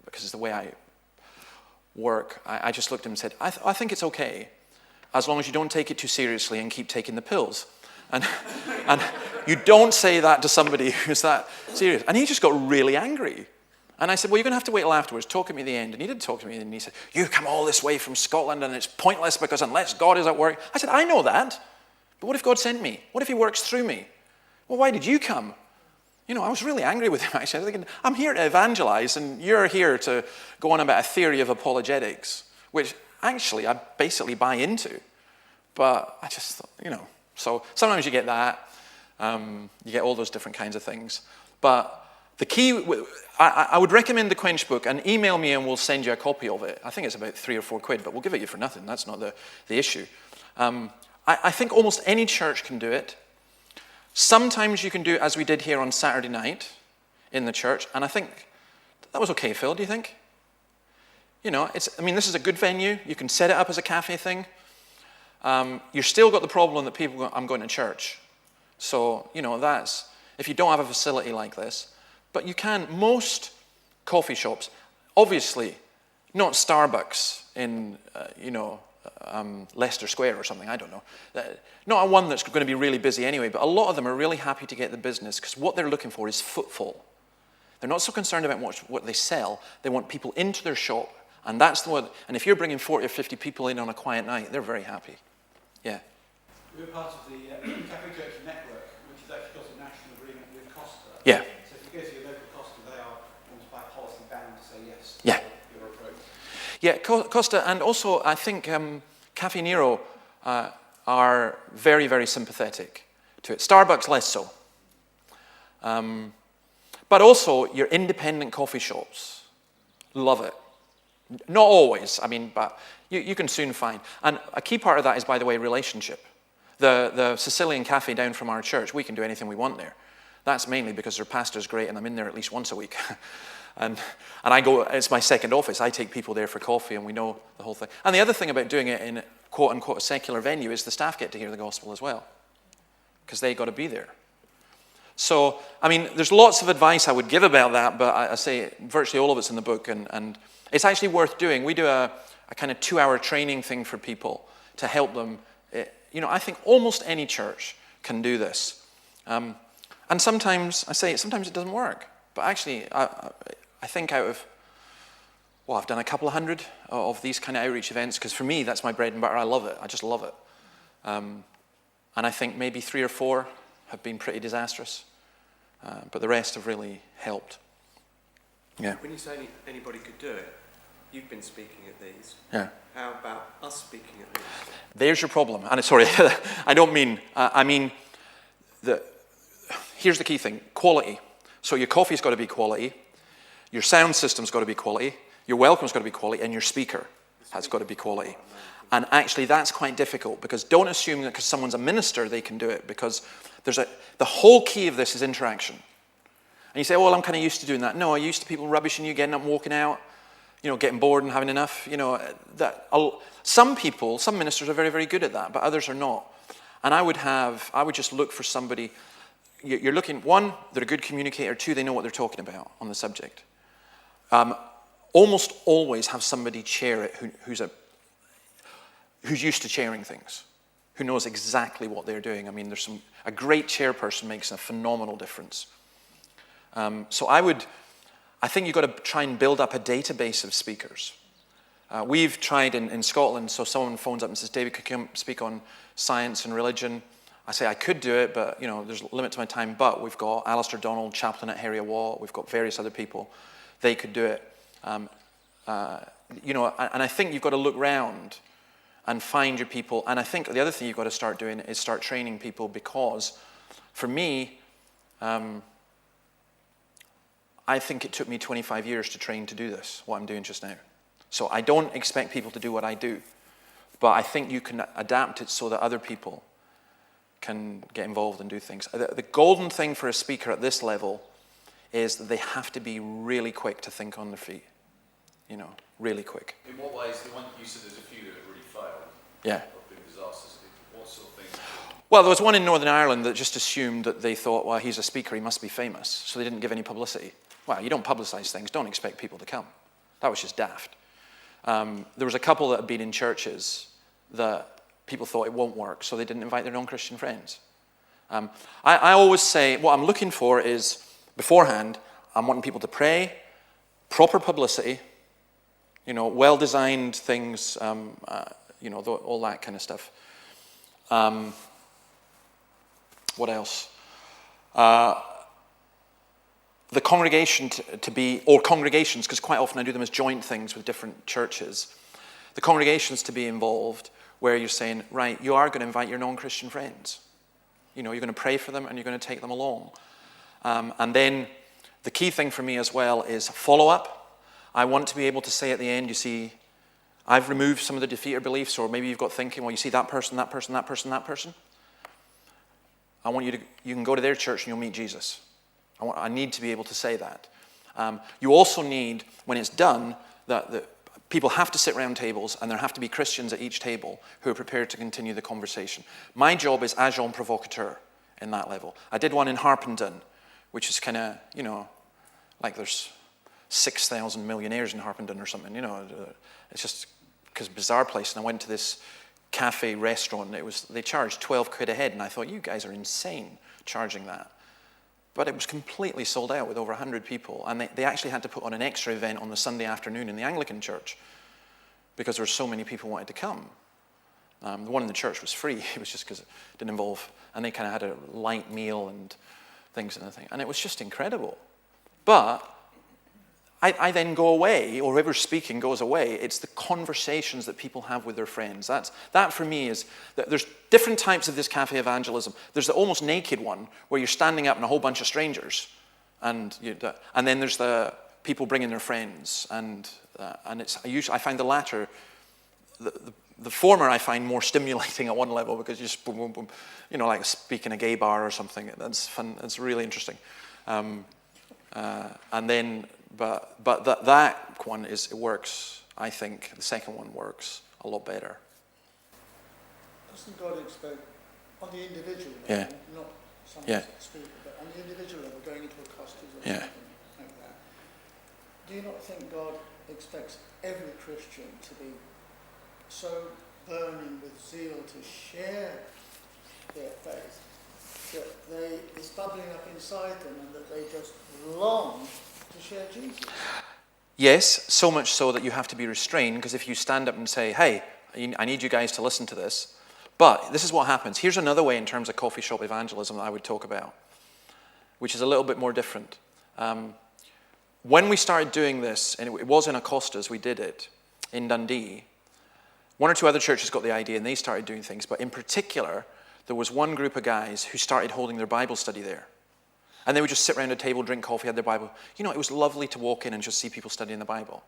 S1: because it's the way I work, I just looked at him and said, I think it's okay, as long as you don't take it too seriously and keep taking the pills. And you don't say that to somebody who's that serious. And he just got really angry. And I said, well, you're going to have to wait till afterwards. Talk to me at the end. And he did talk to me, and he said, you come all this way from Scotland, and it's pointless because unless God is at work. I said, I know that. But what if God sent me? What if he works through me? Well, why did you come? I was really angry with him, actually. I was thinking, I'm here to evangelize, and you're here to go on about a theory of apologetics, which actually I basically buy into. But I just thought, So sometimes you get that. You get all those different kinds of things. But the key, I would recommend the Quench book, and email me and we'll send you a copy of it. I think it's about £3 or £4, but we'll give it you for nothing. That's not the issue. I think almost any church can do it. Sometimes you can do it as we did here on Saturday night in the church, and I think that was okay, Phil, do you think? You know, this is a good venue. You can set it up as a cafe thing. You're still got the problem that people go, I'm going to church. So, you know, that's, if you don't have a facility like this, but you can, most coffee shops, obviously, not Starbucks in, Leicester Square or something, I don't know. Not one that's going to be really busy anyway, but a lot of them are really happy to get the business because what they're looking for is footfall. They're not so concerned about what they sell. They want people into their shop, and that's the one. And if you're bringing 40 or 50 people in on a quiet night, they're very happy. Yeah.
S5: We're part of the Cafe Church Network, which has actually got a national agreement with Costa.
S1: Yeah.
S5: So if you go to your local Costa, they are almost by policy bound to say yes
S1: Yeah.
S5: to your approach.
S1: Yeah, Costa, and also I think Cafe Nero are very, very sympathetic to it. Starbucks less so. But also your independent coffee shops love it. Not always, but you can soon find. And a key part of that is, by the way, relationship. The Sicilian cafe down from our church, we can do anything we want there. That's mainly because their pastor's great and I'm in there at least once a week. and I go, it's my second office. I take people there for coffee and we know the whole thing. And the other thing about doing it in quote unquote a secular venue is the staff get to hear the gospel as well. Because they got to be there. So, there's lots of advice I would give about that, but I say virtually all of it's in the book and it's actually worth doing. We do a kind of 2-hour training thing for people to help them. I think almost any church can do this. And sometimes it doesn't work. But actually, I think out of, I've done a couple of hundred of these kind of outreach events, because for me, that's my bread and butter. I love it. I just love it. And I think maybe 3 or 4 have been pretty disastrous. But the rest have really helped. Yeah.
S4: When you say anybody could do it, you've been speaking at these.
S1: Yeah.
S4: How about us speaking at these?
S1: There's your problem. And sorry, I don't mean, here's the key thing, quality. So your coffee's got to be quality, your sound system's got to be quality, your welcome's got to be quality, and your speaker has got to be quality. And actually that's quite difficult, because don't assume that because someone's a minister they can do it, because the whole key of this is interaction. And you say, I'm kind of used to doing that. No, I used to people rubbishing you, getting up and walking out, getting bored and having enough. Some ministers are very, very good at that, but others are not. And I would just look for somebody. You're looking, 1, they're a good communicator. 2, they know what they're talking about on the subject. Almost always have somebody chair it who's used to chairing things, who knows exactly what they're doing. A great chairperson makes a phenomenal difference. So I think you've got to try and build up a database of speakers. We've tried in Scotland, so someone phones up and says, David, could you speak on science and religion? I say I could do it, but there's a limit to my time. But we've got Alistair Donald, chaplain at Heriot Watt. We've got various other people. They could do it. And I think you've got to look round and find your people. And I think the other thing you've got to start doing is start training people, because for me, I think it took me 25 years to train to do this, what I'm doing just now. So I don't expect people to do what I do, but I think you can adapt it so that other people can get involved and do things. The golden thing for a speaker at this level is that they have to be really quick to think on their feet. Really quick.
S7: In what ways? The one you said there's a few that have really failed.
S1: Yeah.
S7: Have been disasters. What sort of things?
S1: Well, there was one in Northern Ireland that just assumed that they thought, well, he's a speaker, he must be famous. So they didn't give any publicity. Well, you don't publicize things, don't expect people to come. That was just daft. There was a couple that had been in churches that people thought it won't work, so they didn't invite their non-Christian friends. I always say, what I'm looking for is, beforehand, I'm wanting people to pray, proper publicity, well-designed things, all that kind of stuff. What else? The congregation to be, or congregations, because quite often I do them as joint things with different churches. The congregations to be involved, where you're saying, right, you are going to invite your non-Christian friends. You're going to pray for them and you're going to take them along. And then the key thing for me as well is follow-up. I want to be able to say at the end, you see, I've removed some of the defeater beliefs, or maybe you've got thinking, well, you see that person, that person, that person, that person. I want you can go to their church and you'll meet Jesus. I need to be able to say that. You also need, when it's done, that people have to sit around tables, and there have to be Christians at each table who are prepared to continue the conversation. My job is agent provocateur in that level. I did one in Harpenden, which is kind of, like there's 6,000 millionaires in Harpenden or something, It's just because bizarre place. And I went to this cafe restaurant, and they charged 12 quid a head, and I thought, you guys are insane charging that. But it was completely sold out with over 100 people. And they actually had to put on an extra event on the Sunday afternoon in the Anglican church because there were so many people who wanted to come. The one in the church was free. It was just because it didn't involve, and they kind of had a light meal and things and the thing. And it was just incredible. But I then go away, or whoever's speaking goes away. It's the conversations that people have with their friends. That for me is, there's different types of this cafe evangelism. There's the almost naked one, where you're standing up in a whole bunch of strangers. And then there's the people bringing their friends. And I find the latter, the former I find more stimulating at one level, because you just boom, boom, boom, like speaking a gay bar or something. That's fun. It's really interesting. And then, but that one it works. I think the second one works a lot better.
S3: Doesn't God expect, on the individual level,
S1: Yeah.
S3: not someone
S1: Yeah.
S3: speaking, but on the individual level, going into a Costas or
S1: Yeah.
S3: something like that, do you not think God expects every Christian to be so burning with zeal to share their faith that it's bubbling up inside them, and that they just long to share Jesus?
S1: Yes, so much so that you have to be restrained, because if you stand up and say, hey, I need you guys to listen to this, but this is what happens. Here's another way in terms of coffee shop evangelism that I would talk about, which is a little bit more different. When we started doing this, and it was in Acosta's, we did it in Dundee, one or two other churches got the idea and they started doing things, but in particular, there was one group of guys who started holding their Bible study there. And they would just sit around a table, drink coffee, had their Bible. It was lovely to walk in and just see people studying the Bible.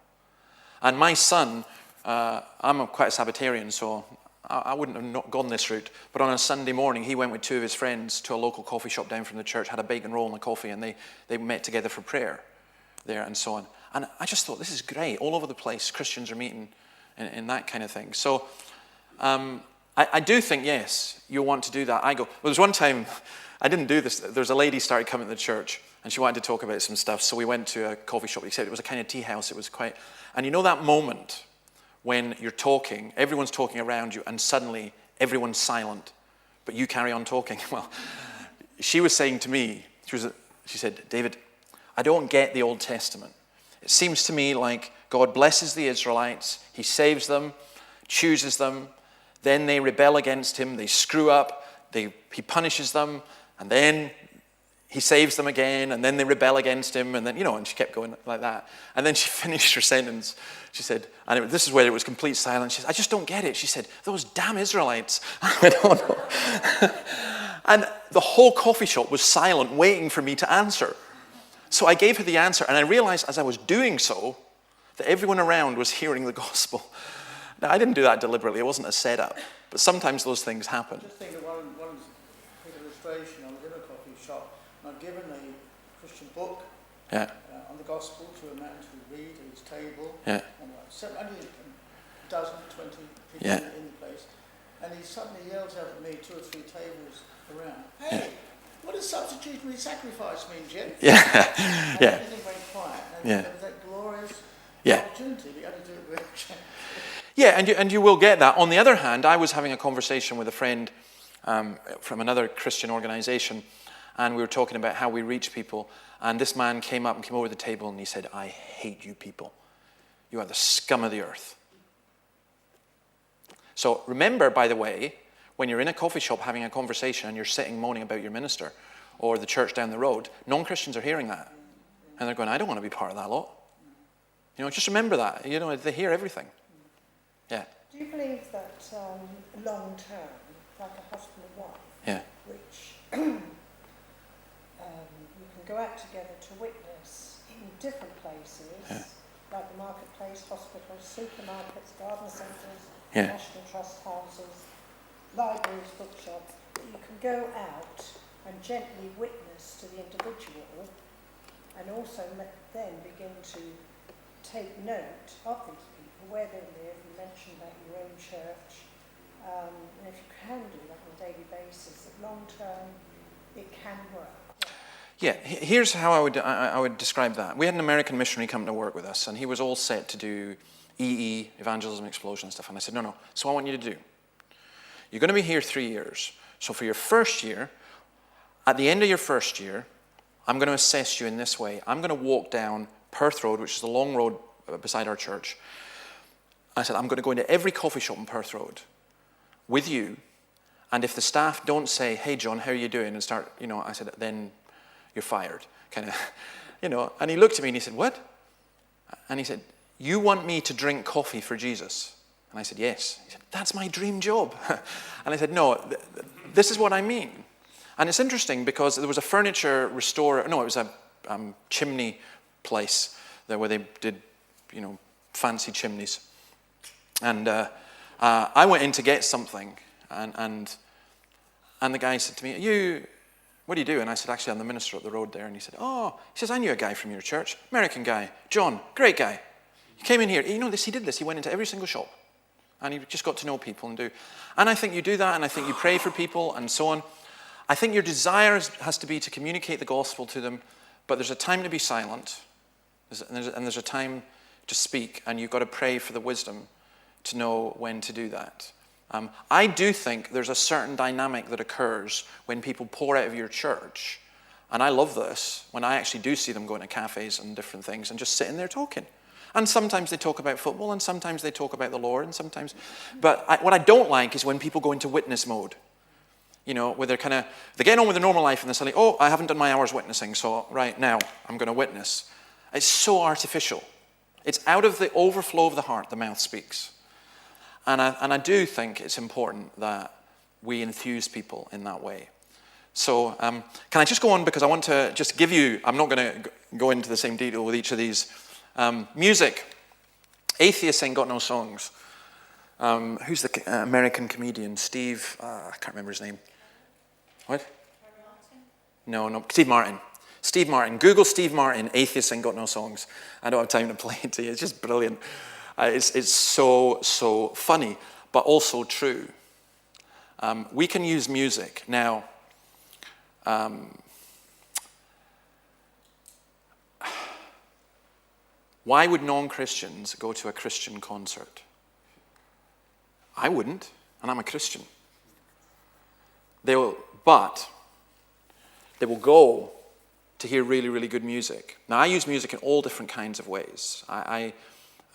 S1: And my son, I'm quite a Sabbatarian, so I wouldn't have not gone this route. But on a Sunday morning, he went with two of his friends to a local coffee shop down from the church, had a bacon roll and a coffee, and they met together for prayer there and so on. And I just thought, this is great. All over the place, Christians are meeting in that kind of thing. So I do think, yes, you'll want to do that. Well, there's one time, I didn't do this. There's a lady started coming to the church, and she wanted to talk about some stuff. So we went to a coffee shop, except it was a kind of tea house. It was quite, and that moment when you're talking, everyone's talking around you, and suddenly everyone's silent, but you carry on talking. Well, she was saying to me, she said, David, I don't get the Old Testament. It seems to me like God blesses the Israelites, he saves them, chooses them, then they rebel against him, they screw up, he punishes them, and then he saves them again, and then they rebel against him, and then, and she kept going like that. And then she finished her sentence. She said, this is where it was complete silence. She said, I just don't get it. She said, those damn Israelites. I went, oh no. And the whole coffee shop was silent, waiting for me to answer. So I gave her the answer, and I realized as I was doing so, that everyone around was hearing the gospel. Now, I didn't do that deliberately. It wasn't a setup. But sometimes those things happen.
S3: I just think of one quick illustration. I was in a coffee shop, and I'd given a Christian book on the gospel to a man to read at his table.
S1: Yeah.
S3: And only a dozen, 20 people in the place. And he suddenly yells out at me 2 or 3 tables around, hey, what does substitutionary sacrifice mean, Jim?
S1: Yeah.
S3: And everything went quiet. And there was that glorious opportunity. We had to do it with
S1: Yeah, and you will get that. On the other hand, I was having a conversation with a friend from another Christian organization, and we were talking about how we reach people, and this man came over the table, and he said, I hate you people. You are the scum of the earth. So remember, by the way, when you're in a coffee shop having a conversation and you're sitting moaning about your minister or the church down the road, non-Christians are hearing that. And they're going, I don't want to be part of that lot. Just remember that. They hear everything. Yeah.
S8: Do you believe that long term, like a husband and wife, which you can go out together to witness in different places, like the marketplace, hospitals, supermarkets, garden centres, national trust houses, libraries, bookshops, that you can go out and gently witness to the individual, and also then begin to take note of these people where they live. You mentioned about your own church. And if you can do that on a daily basis, long term, it can work.
S1: Yeah, here's how I would describe that. We had an American missionary come to work with us, and he was all set to do EE, evangelism, explosion, and stuff. And I said, no. So what I want you to do, you're going to be here 3 years. So for your first year, at the end of your first year, I'm going to assess you in this way. I'm going to walk down Perth Road, which is the long road beside our church. I said, I'm going to go into every coffee shop on Perth Road with you. And if the staff don't say, hey, John, how are you doing? And start, I said, then you're fired, kind of, And he looked at me and he said, what? And he said, you want me to drink coffee for Jesus? And I said, yes. He said, that's my dream job. And I said, no, this is what I mean. And it's interesting because there was a furniture restorer, no, it was a chimney place there where they did, fancy chimneys. And I went in to get something, and the guy said to me, what do you do? And I said, actually, I'm the minister up the road there. And he said, he says, I knew a guy from your church, American guy, John, great guy. He came in here. He did this. He went into every single shop. And he just got to know people and do. And I think you do that, and I think you pray for people and so on. I think your desire has to be to communicate the gospel to them, but there's a time to be silent, and there's a time to speak, and you've got to pray for the wisdom to know when to do that. I do think there's a certain dynamic that occurs when people pour out of your church, and I love this, when I actually do see them going to cafes and different things and just sitting there talking. And sometimes they talk about football, and sometimes they talk about the Lord, and sometimes... But what I don't like is when people go into witness mode, where they're getting on with their normal life, and they're suddenly, I haven't done my hours witnessing, so right now I'm going to witness. It's so artificial. It's out of the overflow of the heart, the mouth speaks. And I do think it's important that we enthuse people in that way. So can I just go on, because I want to just give you, I'm not going to go into the same detail with each of these. Music. Atheists Ain't Got No Songs. Who's the American comedian? Steve, I can't remember his name. What? No, Steve Martin. Steve Martin. Google Steve Martin, Atheists Ain't Got No Songs. I don't have time to play it to you. It's just brilliant. It's so funny, but also true. We can use music. Now, why would non-Christians go to a Christian concert? I wouldn't, and I'm a Christian. But they will go to hear really, really good music. Now, I use music in all different kinds of ways. I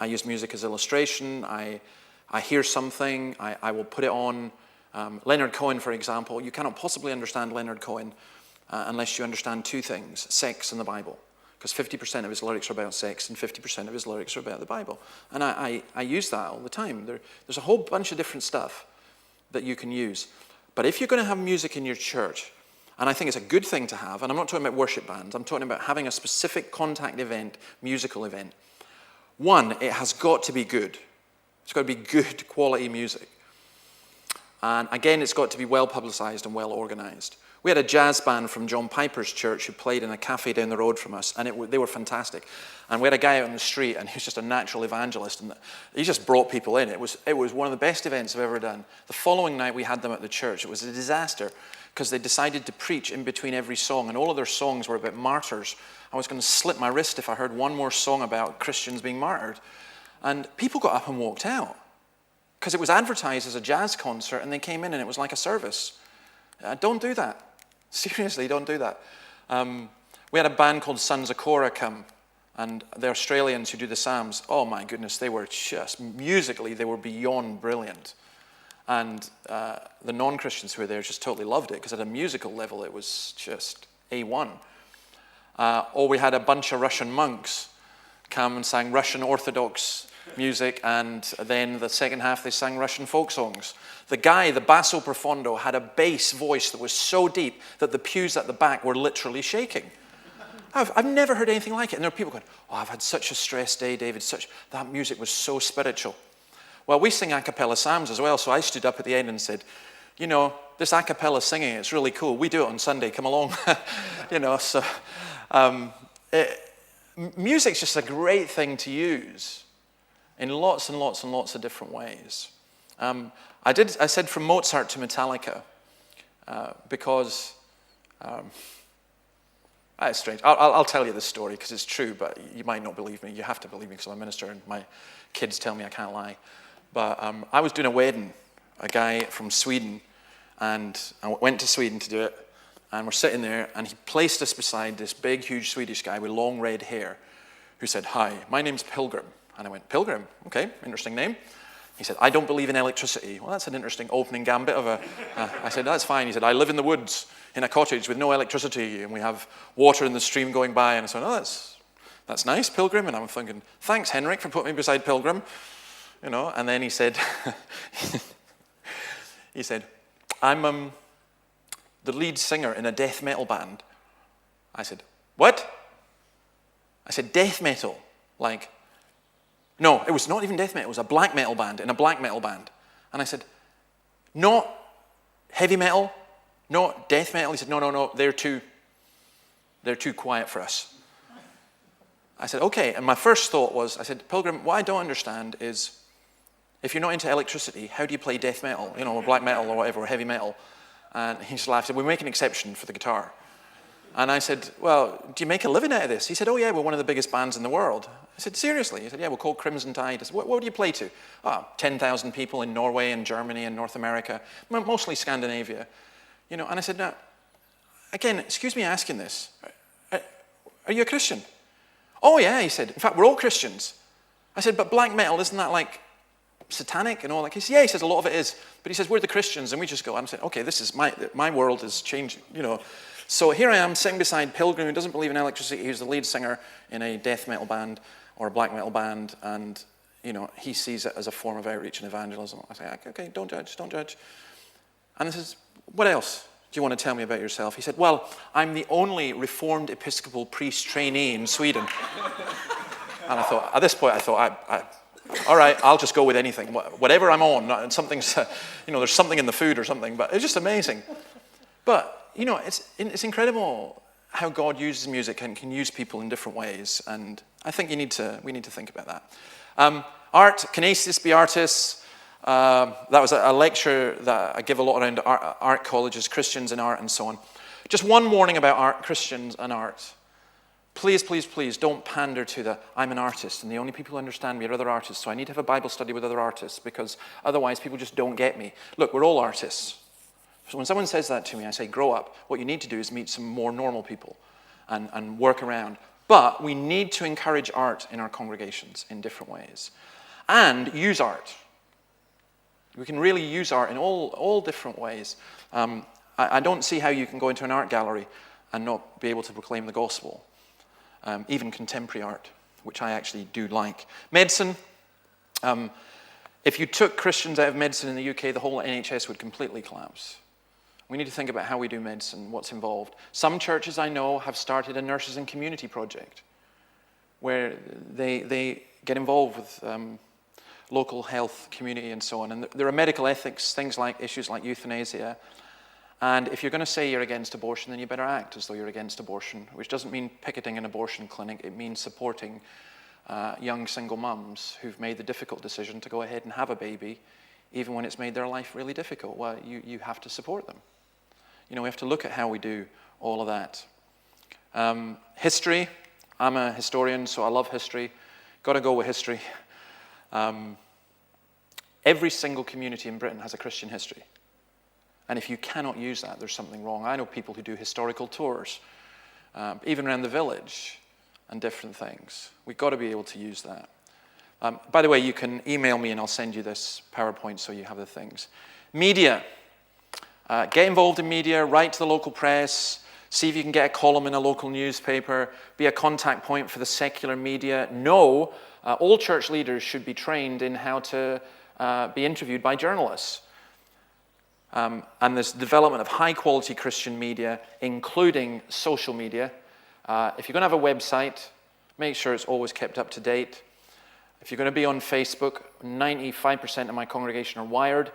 S1: use music as illustration. I hear something, I will put it on. Leonard Cohen, for example, you cannot possibly understand Leonard Cohen unless you understand two things, sex and the Bible. Because 50% of his lyrics are about sex and 50% of his lyrics are about the Bible. And I use that all the time. There's a whole bunch of different stuff that you can use. But if you're going to have music in your church, and I think it's a good thing to have, and I'm not talking about worship bands, I'm talking about having a specific contact event, musical event. One, it has got to be good. It's got to be good quality music. And again, it's got to be well publicized and well organized. We had a jazz band from John Piper's church who played in a cafe down the road from us, and they were fantastic. And we had a guy out on the street, and he was just a natural evangelist, and he just brought people in. It was one of the best events I've ever done. The following night, we had them at the church. It was a disaster, because they decided to preach in between every song, and all of their songs were about martyrs. I was going to slip my wrist if I heard one more song about Christians being martyred. And people got up and walked out, because it was advertised as a jazz concert, and they came in, and it was like a service. Don't do that. Seriously, don't do that. We had a band called Sons of Korah come, and the Australians who do the Psalms, oh my goodness, they were just, musically, they were beyond brilliant. And the non-Christians who were there just totally loved it, because at a musical level, it was just A1. Or we had a bunch of Russian monks come and sang Russian Orthodox music, and then the second half they sang Russian folk songs. The guy, the basso profondo, had a bass voice that was so deep that the pews at the back were literally shaking. I've never heard anything like it. And there are people going, oh, I've had such a stressed day, David. That music was so spiritual. Well, we sing a cappella psalms as well, so I stood up at the end and said, this a cappella singing, it's really cool. We do it on Sunday, come along. Music's just a great thing to use in lots and lots and lots of different ways. I said from Mozart to Metallica because it's strange. I'll tell you this story because it's true, but you might not believe me. You have to believe me because I'm a minister and my kids tell me I can't lie. But I was doing a wedding, a guy from Sweden, and I went to Sweden to do it, and we're sitting there, and he placed us beside this big, huge Swedish guy with long red hair who said, "Hi, my name's Pilgrim." And I went, "Pilgrim? Okay, interesting name." He said, "I don't believe in electricity." Well, that's an interesting opening gambit of a... I said, "That's fine." He said, "I live in the woods in a cottage with no electricity, and we have water in the stream going by." And I said, "Oh, that's nice, Pilgrim." And I'm thinking, "Thanks, Henrik, for putting me beside Pilgrim." You know, and then he said, "I'm the lead singer in a death metal band." I said, "What?" I said, "Death metal." Like, no, it was not even death metal. It was a black metal band in a black metal band. And I said, "Not heavy metal, not death metal." He said, No, they're too quiet for us." I said, "Okay." And my first thought was, I said, "Pilgrim, what I don't understand is, if you're not into electricity, how do you play death metal, you know, or black metal or whatever, or heavy metal?" And he just laughed. He said, "We make an exception for the guitar." And I said, "Well, do you make a living out of this?" He said, "Oh yeah, we're one of the biggest bands in the world." I said, "Seriously?" He said, "Yeah, we're called Crimson Tide." I said, what do you play to?" 10,000 people in Norway and Germany and North America, mostly Scandinavia. You know, and I said, "Now, again, excuse me asking this, are you a Christian?" "Oh yeah," he said. "In fact, we're all Christians." I said, "But black metal, isn't that like satanic and all that?" He said, "Yeah," he says, "a lot of it is." But he says, "We're the Christians," and we just go. I'm saying, "Okay, this is my world is changing," you know. So here I am sitting beside Pilgrim, who doesn't believe in electricity, who's the lead singer in a death metal band or a black metal band, and you know, he sees it as a form of outreach and evangelism. I say, "Okay, don't judge. And he says, "What else do you want to tell me about yourself?" He said, "Well, I'm the only Reformed Episcopal priest trainee in Sweden." And I thought, at this point, all right, I'll just go with anything. Whatever I'm on, something's, you know, there's something in the food or something, but it's just amazing. But, you know, it's incredible how God uses music and can use people in different ways, and I think we need to think about that. Art, kinesis, be artists. That was a lecture that I give a lot around art colleges, Christians in art and so on. Just one warning about art, Christians and art. Please, please, please don't pander to the, "I'm an artist and the only people who understand me are other artists, so I need to have a Bible study with other artists because otherwise people just don't get me." Look, we're all artists. So when someone says that to me, I say, grow up. What you need to do is meet some more normal people and work around. But we need to encourage art in our congregations in different ways. And use art. We can really use art in all different ways. I don't see how you can go into an art gallery and not be able to proclaim the gospel. Even contemporary art, which I actually do like. Medicine. If you took Christians out of medicine in the UK, the whole NHS would completely collapse. We need to think about how we do medicine, what's involved. Some churches I know have started a nurses and community project where they get involved with local health, community, and so on. And there are medical ethics, things like issues like euthanasia. And if you're going to say you're against abortion, then you better act as though you're against abortion, which doesn't mean picketing an abortion clinic. It means supporting young single mums who've made the difficult decision to go ahead and have a baby, even when it's made their life really difficult. Well, you have to support them. You know, we have to look at how we do all of that. History. I'm a historian, so I love history. Got to go with history. Every single community in Britain has a Christian history. And if you cannot use that, there's something wrong. I know people who do historical tours, even around the village, and different things. We've got to be able to use that. By the way, you can email me and I'll send you this PowerPoint so you have the things. Media. Get involved in media, write to the local press, see if you can get a column in a local newspaper, be a contact point for the secular media. No, all church leaders should be trained in how to be interviewed by journalists. And there's development of high-quality Christian media, including social media. If you're going to have a website, make sure it's always kept up to date. If you're going to be on Facebook, 95% of my congregation are wired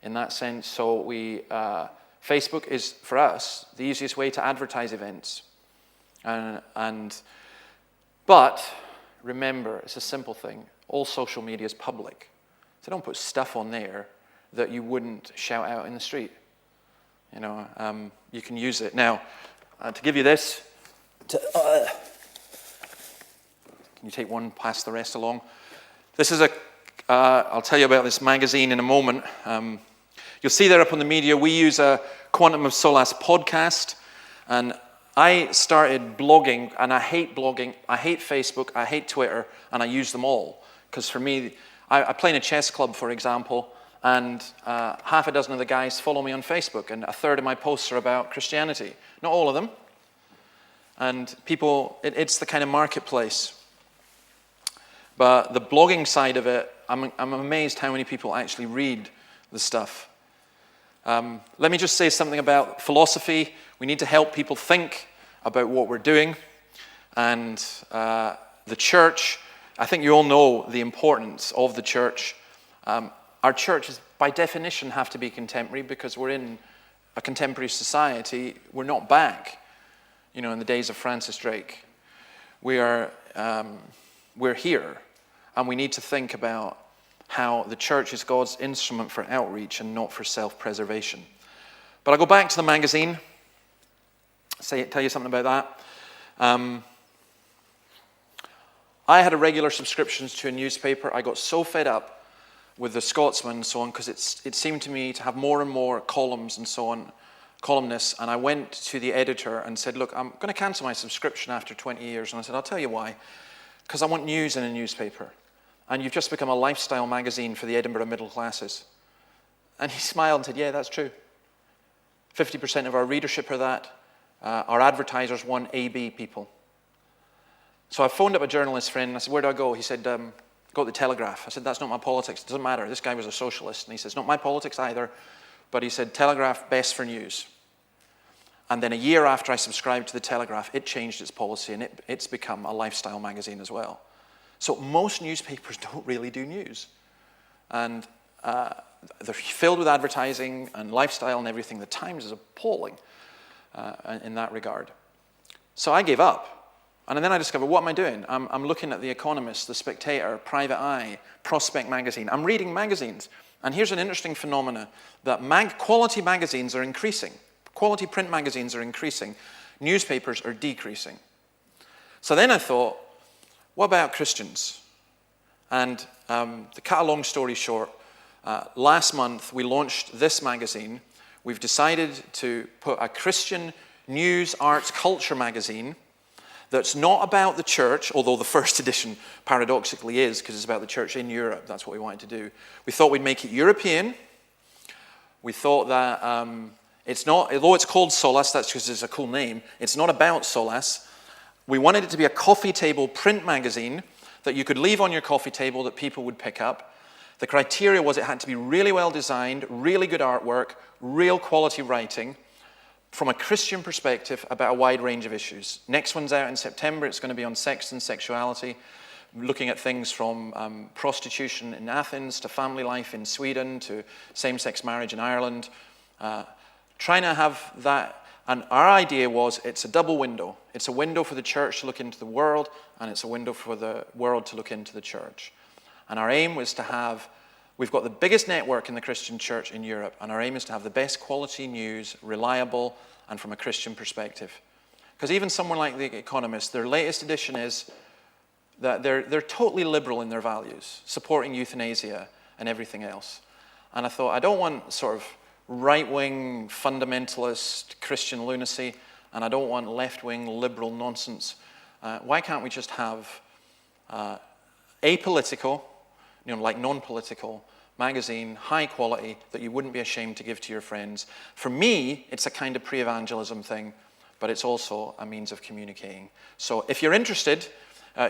S1: in that sense. So Facebook is, for us, the easiest way to advertise events. But remember, it's a simple thing. all social media is public. So don't put stuff on there that you wouldn't shout out in the street. You know, you can use it. Now, to give you this, can you take one, pass the rest along? This is I'll tell you about this magazine in a moment. You'll see there up on the media, we use a Quantum of Solace podcast, and I started blogging, and I hate blogging, I hate Facebook, I hate Twitter, and I use them all. Because for me, I play in a chess club, for example, and half a dozen of the guys follow me on Facebook, and a third of my posts are about Christianity. Not all of them. And people, it's the kind of marketplace. But the blogging side of it, I'm amazed how many people actually read the stuff. Let me just say something about philosophy. We need to help people think about what we're doing. And the church, I think you all know the importance of the church. Our churches, by definition, have to be contemporary because we're in a contemporary society. We're not back, you know, in the days of Francis Drake. We're here, and we need to think about how the church is God's instrument for outreach and not for self-preservation. But I'll go back to the magazine, tell you something about that. I had a regular subscription to a newspaper. I got so fed up with the Scotsman and so on, because it seemed to me to have more and more columns and so on, columnists, and I went to the editor and said, look, I'm going to cancel my subscription after 20 years. And I said, I'll tell you why. Because I want news in a newspaper. And you've just become a lifestyle magazine for the Edinburgh middle classes. And he smiled and said, yeah, that's true. 50% of our readership are that. Our advertisers want AB people. So I phoned up a journalist friend and I said, where do I go? He said, go to the Telegraph. I said, that's not my politics. It doesn't matter. This guy was a socialist. And he says, not my politics either. But he said, Telegraph, best for news. And then a year after I subscribed to the Telegraph, it changed its policy and it's become a lifestyle magazine as well. So most newspapers don't really do news. And they're filled with advertising and lifestyle and everything. The Times is appalling in that regard. So I gave up. And then I discovered, what am I doing? I'm looking at The Economist, The Spectator, Private Eye, Prospect Magazine. I'm reading magazines. And here's an interesting phenomena, that quality magazines are increasing. Quality print magazines are increasing. Newspapers are decreasing. So then I thought, what about Christians? And to cut a long story short, last month we launched this magazine. We've decided to put a Christian news, arts, culture magazine that's not about the church, although the first edition paradoxically is, because it's about the church in Europe. That's what we wanted to do. We thought we'd make it European. We thought that it's not, although it's called Solace, that's because it's a cool name, it's not about Solace. We wanted it to be a coffee table print magazine that you could leave on your coffee table that people would pick up. The criteria was it had to be really well designed, really good artwork, real quality writing, from a Christian perspective about a wide range of issues. Next one's out in September. It's going to be on sex and sexuality, looking at things from prostitution in Athens to family life in Sweden to same-sex marriage in Ireland. Trying to have that, and our idea was it's a double window. It's a window for the church to look into the world, and it's a window for the world to look into the church. And our aim was to have, we've got the biggest network in the Christian church in Europe, and our aim is to have the best quality news, reliable, and from a Christian perspective. Because even someone like The Economist, their latest edition is that they're totally liberal in their values, supporting euthanasia and everything else. And I thought, I don't want sort of right-wing, fundamentalist Christian lunacy, and I don't want left-wing liberal nonsense. Why can't we just have apolitical, like non-political magazine, high quality, that you wouldn't be ashamed to give to your friends? For me, it's a kind of pre-evangelism thing, but it's also a means of communicating. So if you're interested,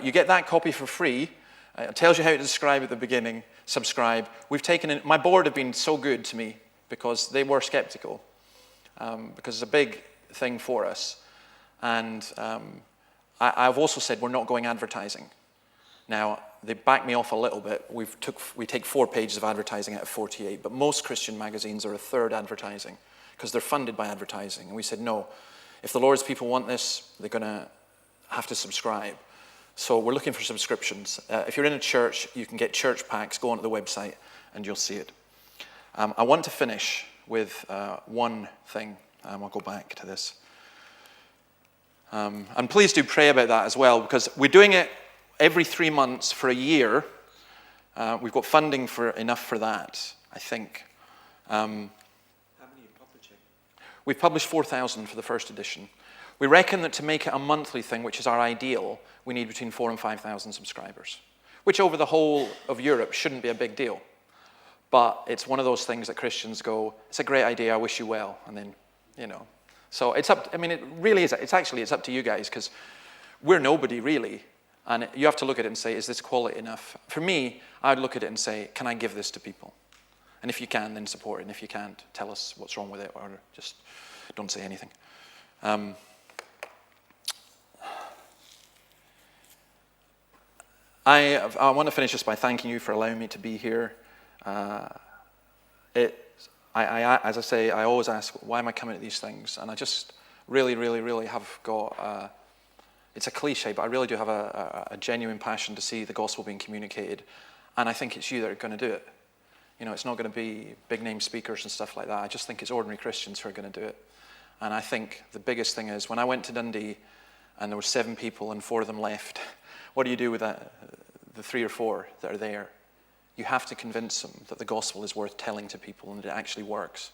S1: you get that copy for free. It tells you how to describe at the beginning. Subscribe. We've taken in, my board have been so good to me because they were skeptical, because it's a big thing for us. And I've also said we're not going advertising. Now, they back me off a little bit. We take 4 pages of advertising out of 48, but most Christian magazines are a third advertising because they're funded by advertising. And we said, no, if the Lord's people want this, they're going to have to subscribe. So we're looking for subscriptions. If you're in a church, you can get church packs. Go onto the website and you'll see it. I want to finish with one thing. I'll go back to this. And please do pray about that as well, because we're doing it every 3 months for a year. We've got funding enough for that, I think. How many are you publishing? We've published 4,000 for the first edition. We reckon that to make it a monthly thing, which is our ideal, we need between 4,000 and 5,000 subscribers, which over the whole of Europe shouldn't be a big deal. But it's one of those things that Christians go, it's a great idea, I wish you well, and then, So it's up, it really is, it's up to you guys, because we're nobody really, and you have to look at it and say, is this quality enough? For me, I'd look at it and say, can I give this to people? And if you can, then support it, and if you can't, tell us what's wrong with it, or just don't say anything. I want to finish just by thanking you for allowing me to be here. As I say, I always ask, why am I coming to these things? And I just really, really, really have got, it's a cliche, but I really do have a genuine passion to see the gospel being communicated. And I think it's you that are going to do it. It's not going to be big name speakers and stuff like that. I just think it's ordinary Christians who are going to do it. And I think the biggest thing is, when I went to Dundee and there were 7 people and 4 of them left, what do you do with the 3 or 4 that are there? You have to convince them that the gospel is worth telling to people and that it actually works.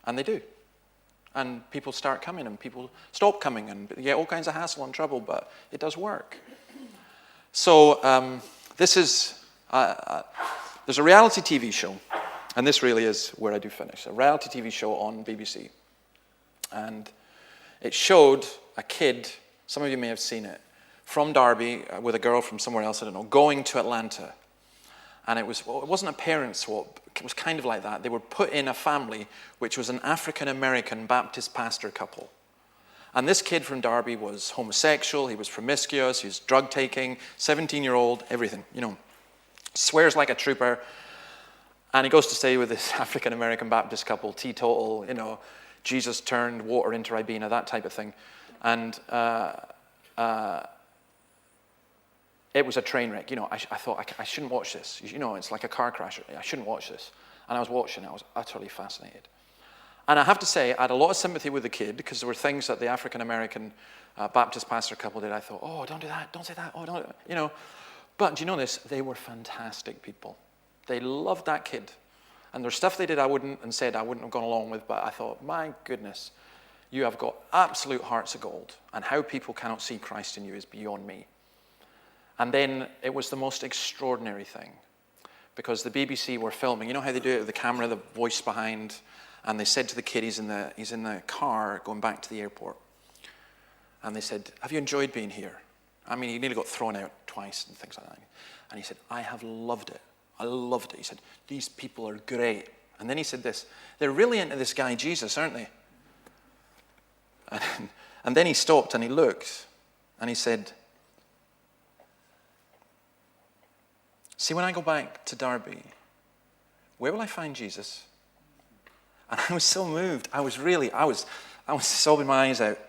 S1: And they do. And people start coming and people stop coming and you get all kinds of hassle and trouble, but it does work. So this is, there's a reality TV show, and this really is where I do finish, a reality TV show on BBC. And it showed a kid, some of you may have seen it, from Derby with a girl from somewhere else, I don't know, going to Atlanta. And it wasn't a parent swap, it was kind of like that. They were put in a family which was an African-American Baptist pastor couple. And this kid from Derby was homosexual, he was promiscuous, he was drug-taking, 17-year-old, everything, swears like a trooper. And he goes to stay with this African-American Baptist couple, teetotal, Jesus turned water into Ribena, that type of thing. And it was a train wreck. I thought, I shouldn't watch this. It's like a car crash. I shouldn't watch this. And I was watching, I was utterly fascinated. And I have to say, I had a lot of sympathy with the kid, because there were things that the African-American Baptist pastor couple did. I thought, oh, don't do that, don't say that, oh, don't, But do you know this? They were fantastic people. They loved that kid. And there's stuff they did I wouldn't have gone along with, but I thought, my goodness, you have got absolute hearts of gold. And how people cannot see Christ in you is beyond me. And then it was the most extraordinary thing, because the BBC were filming. You know how they do it with the camera, the voice behind, and they said to the kid, he's in the car going back to the airport. And they said, have you enjoyed being here? He nearly got thrown out twice and things like that. And he said, I have loved it. I loved it. He said, these people are great. And then he said this, they're really into this guy Jesus, aren't they? And then he stopped and he looked and he said, see, when I go back to Derby, where will I find Jesus? And I was so moved. I was sobbing my eyes out,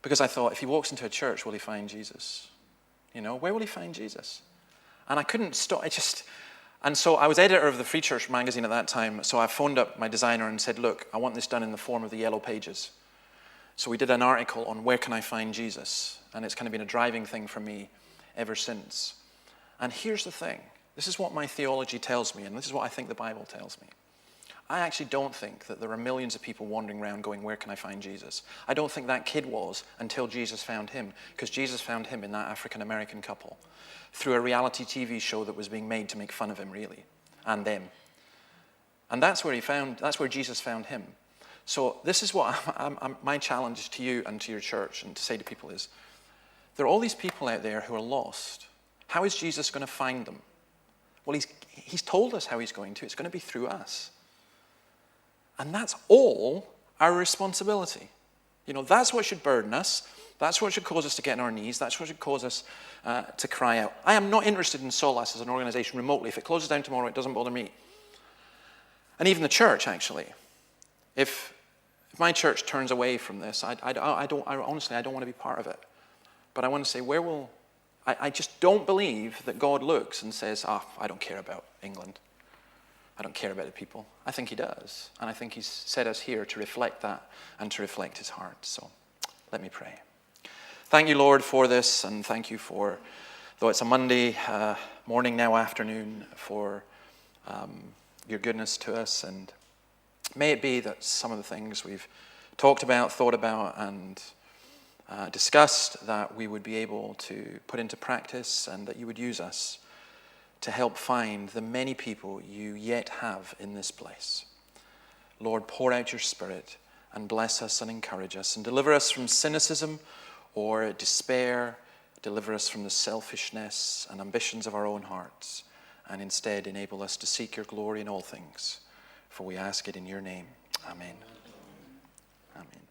S1: because I thought, if he walks into a church, will he find Jesus? Where will he find Jesus? And I couldn't stop. And so I was editor of the Free Church magazine at that time, so I phoned up my designer and said, look, I want this done in the form of the Yellow Pages. So we did an article on where can I find Jesus, and it's kind of been a driving thing for me ever since. And here's the thing. This is what my theology tells me, and this is what I think the Bible tells me. I actually don't think that there are millions of people wandering around going, where can I find Jesus? I don't think that kid was, until Jesus found him, because Jesus found him in that African-American couple through a reality TV show that was being made to make fun of him, really, and them. And that's where Jesus found him. So this is what my challenge to you and to your church and to say to people is, there are all these people out there who are lost. How is Jesus going to find them? Well, he's told us how he's going to. It's going to be through us. And that's all our responsibility. That's what should burden us. That's what should cause us to get on our knees. That's what should cause us to cry out. I am not interested in Solas as an organization remotely. If it closes down tomorrow, it doesn't bother me. And even the church, actually. If my church turns away from this, I honestly don't want to be part of it. But I want to say, where will I just don't believe that God looks and says, I don't care about England. I don't care about the people. I think he does. And I think he's set us here to reflect that and to reflect his heart. So let me pray. Thank you, Lord, for this, and thank you for, though it's a Monday morning now, afternoon, for your goodness to us. And may it be that some of the things we've talked about, thought about, and discussed, that we would be able to put into practice, and that you would use us to help find the many people you yet have in this place. Lord, pour out your Spirit and bless us and encourage us and deliver us from cynicism or despair. Deliver us from the selfishness and ambitions of our own hearts, and instead enable us to seek your glory in all things. For we ask it in your name. Amen. Amen.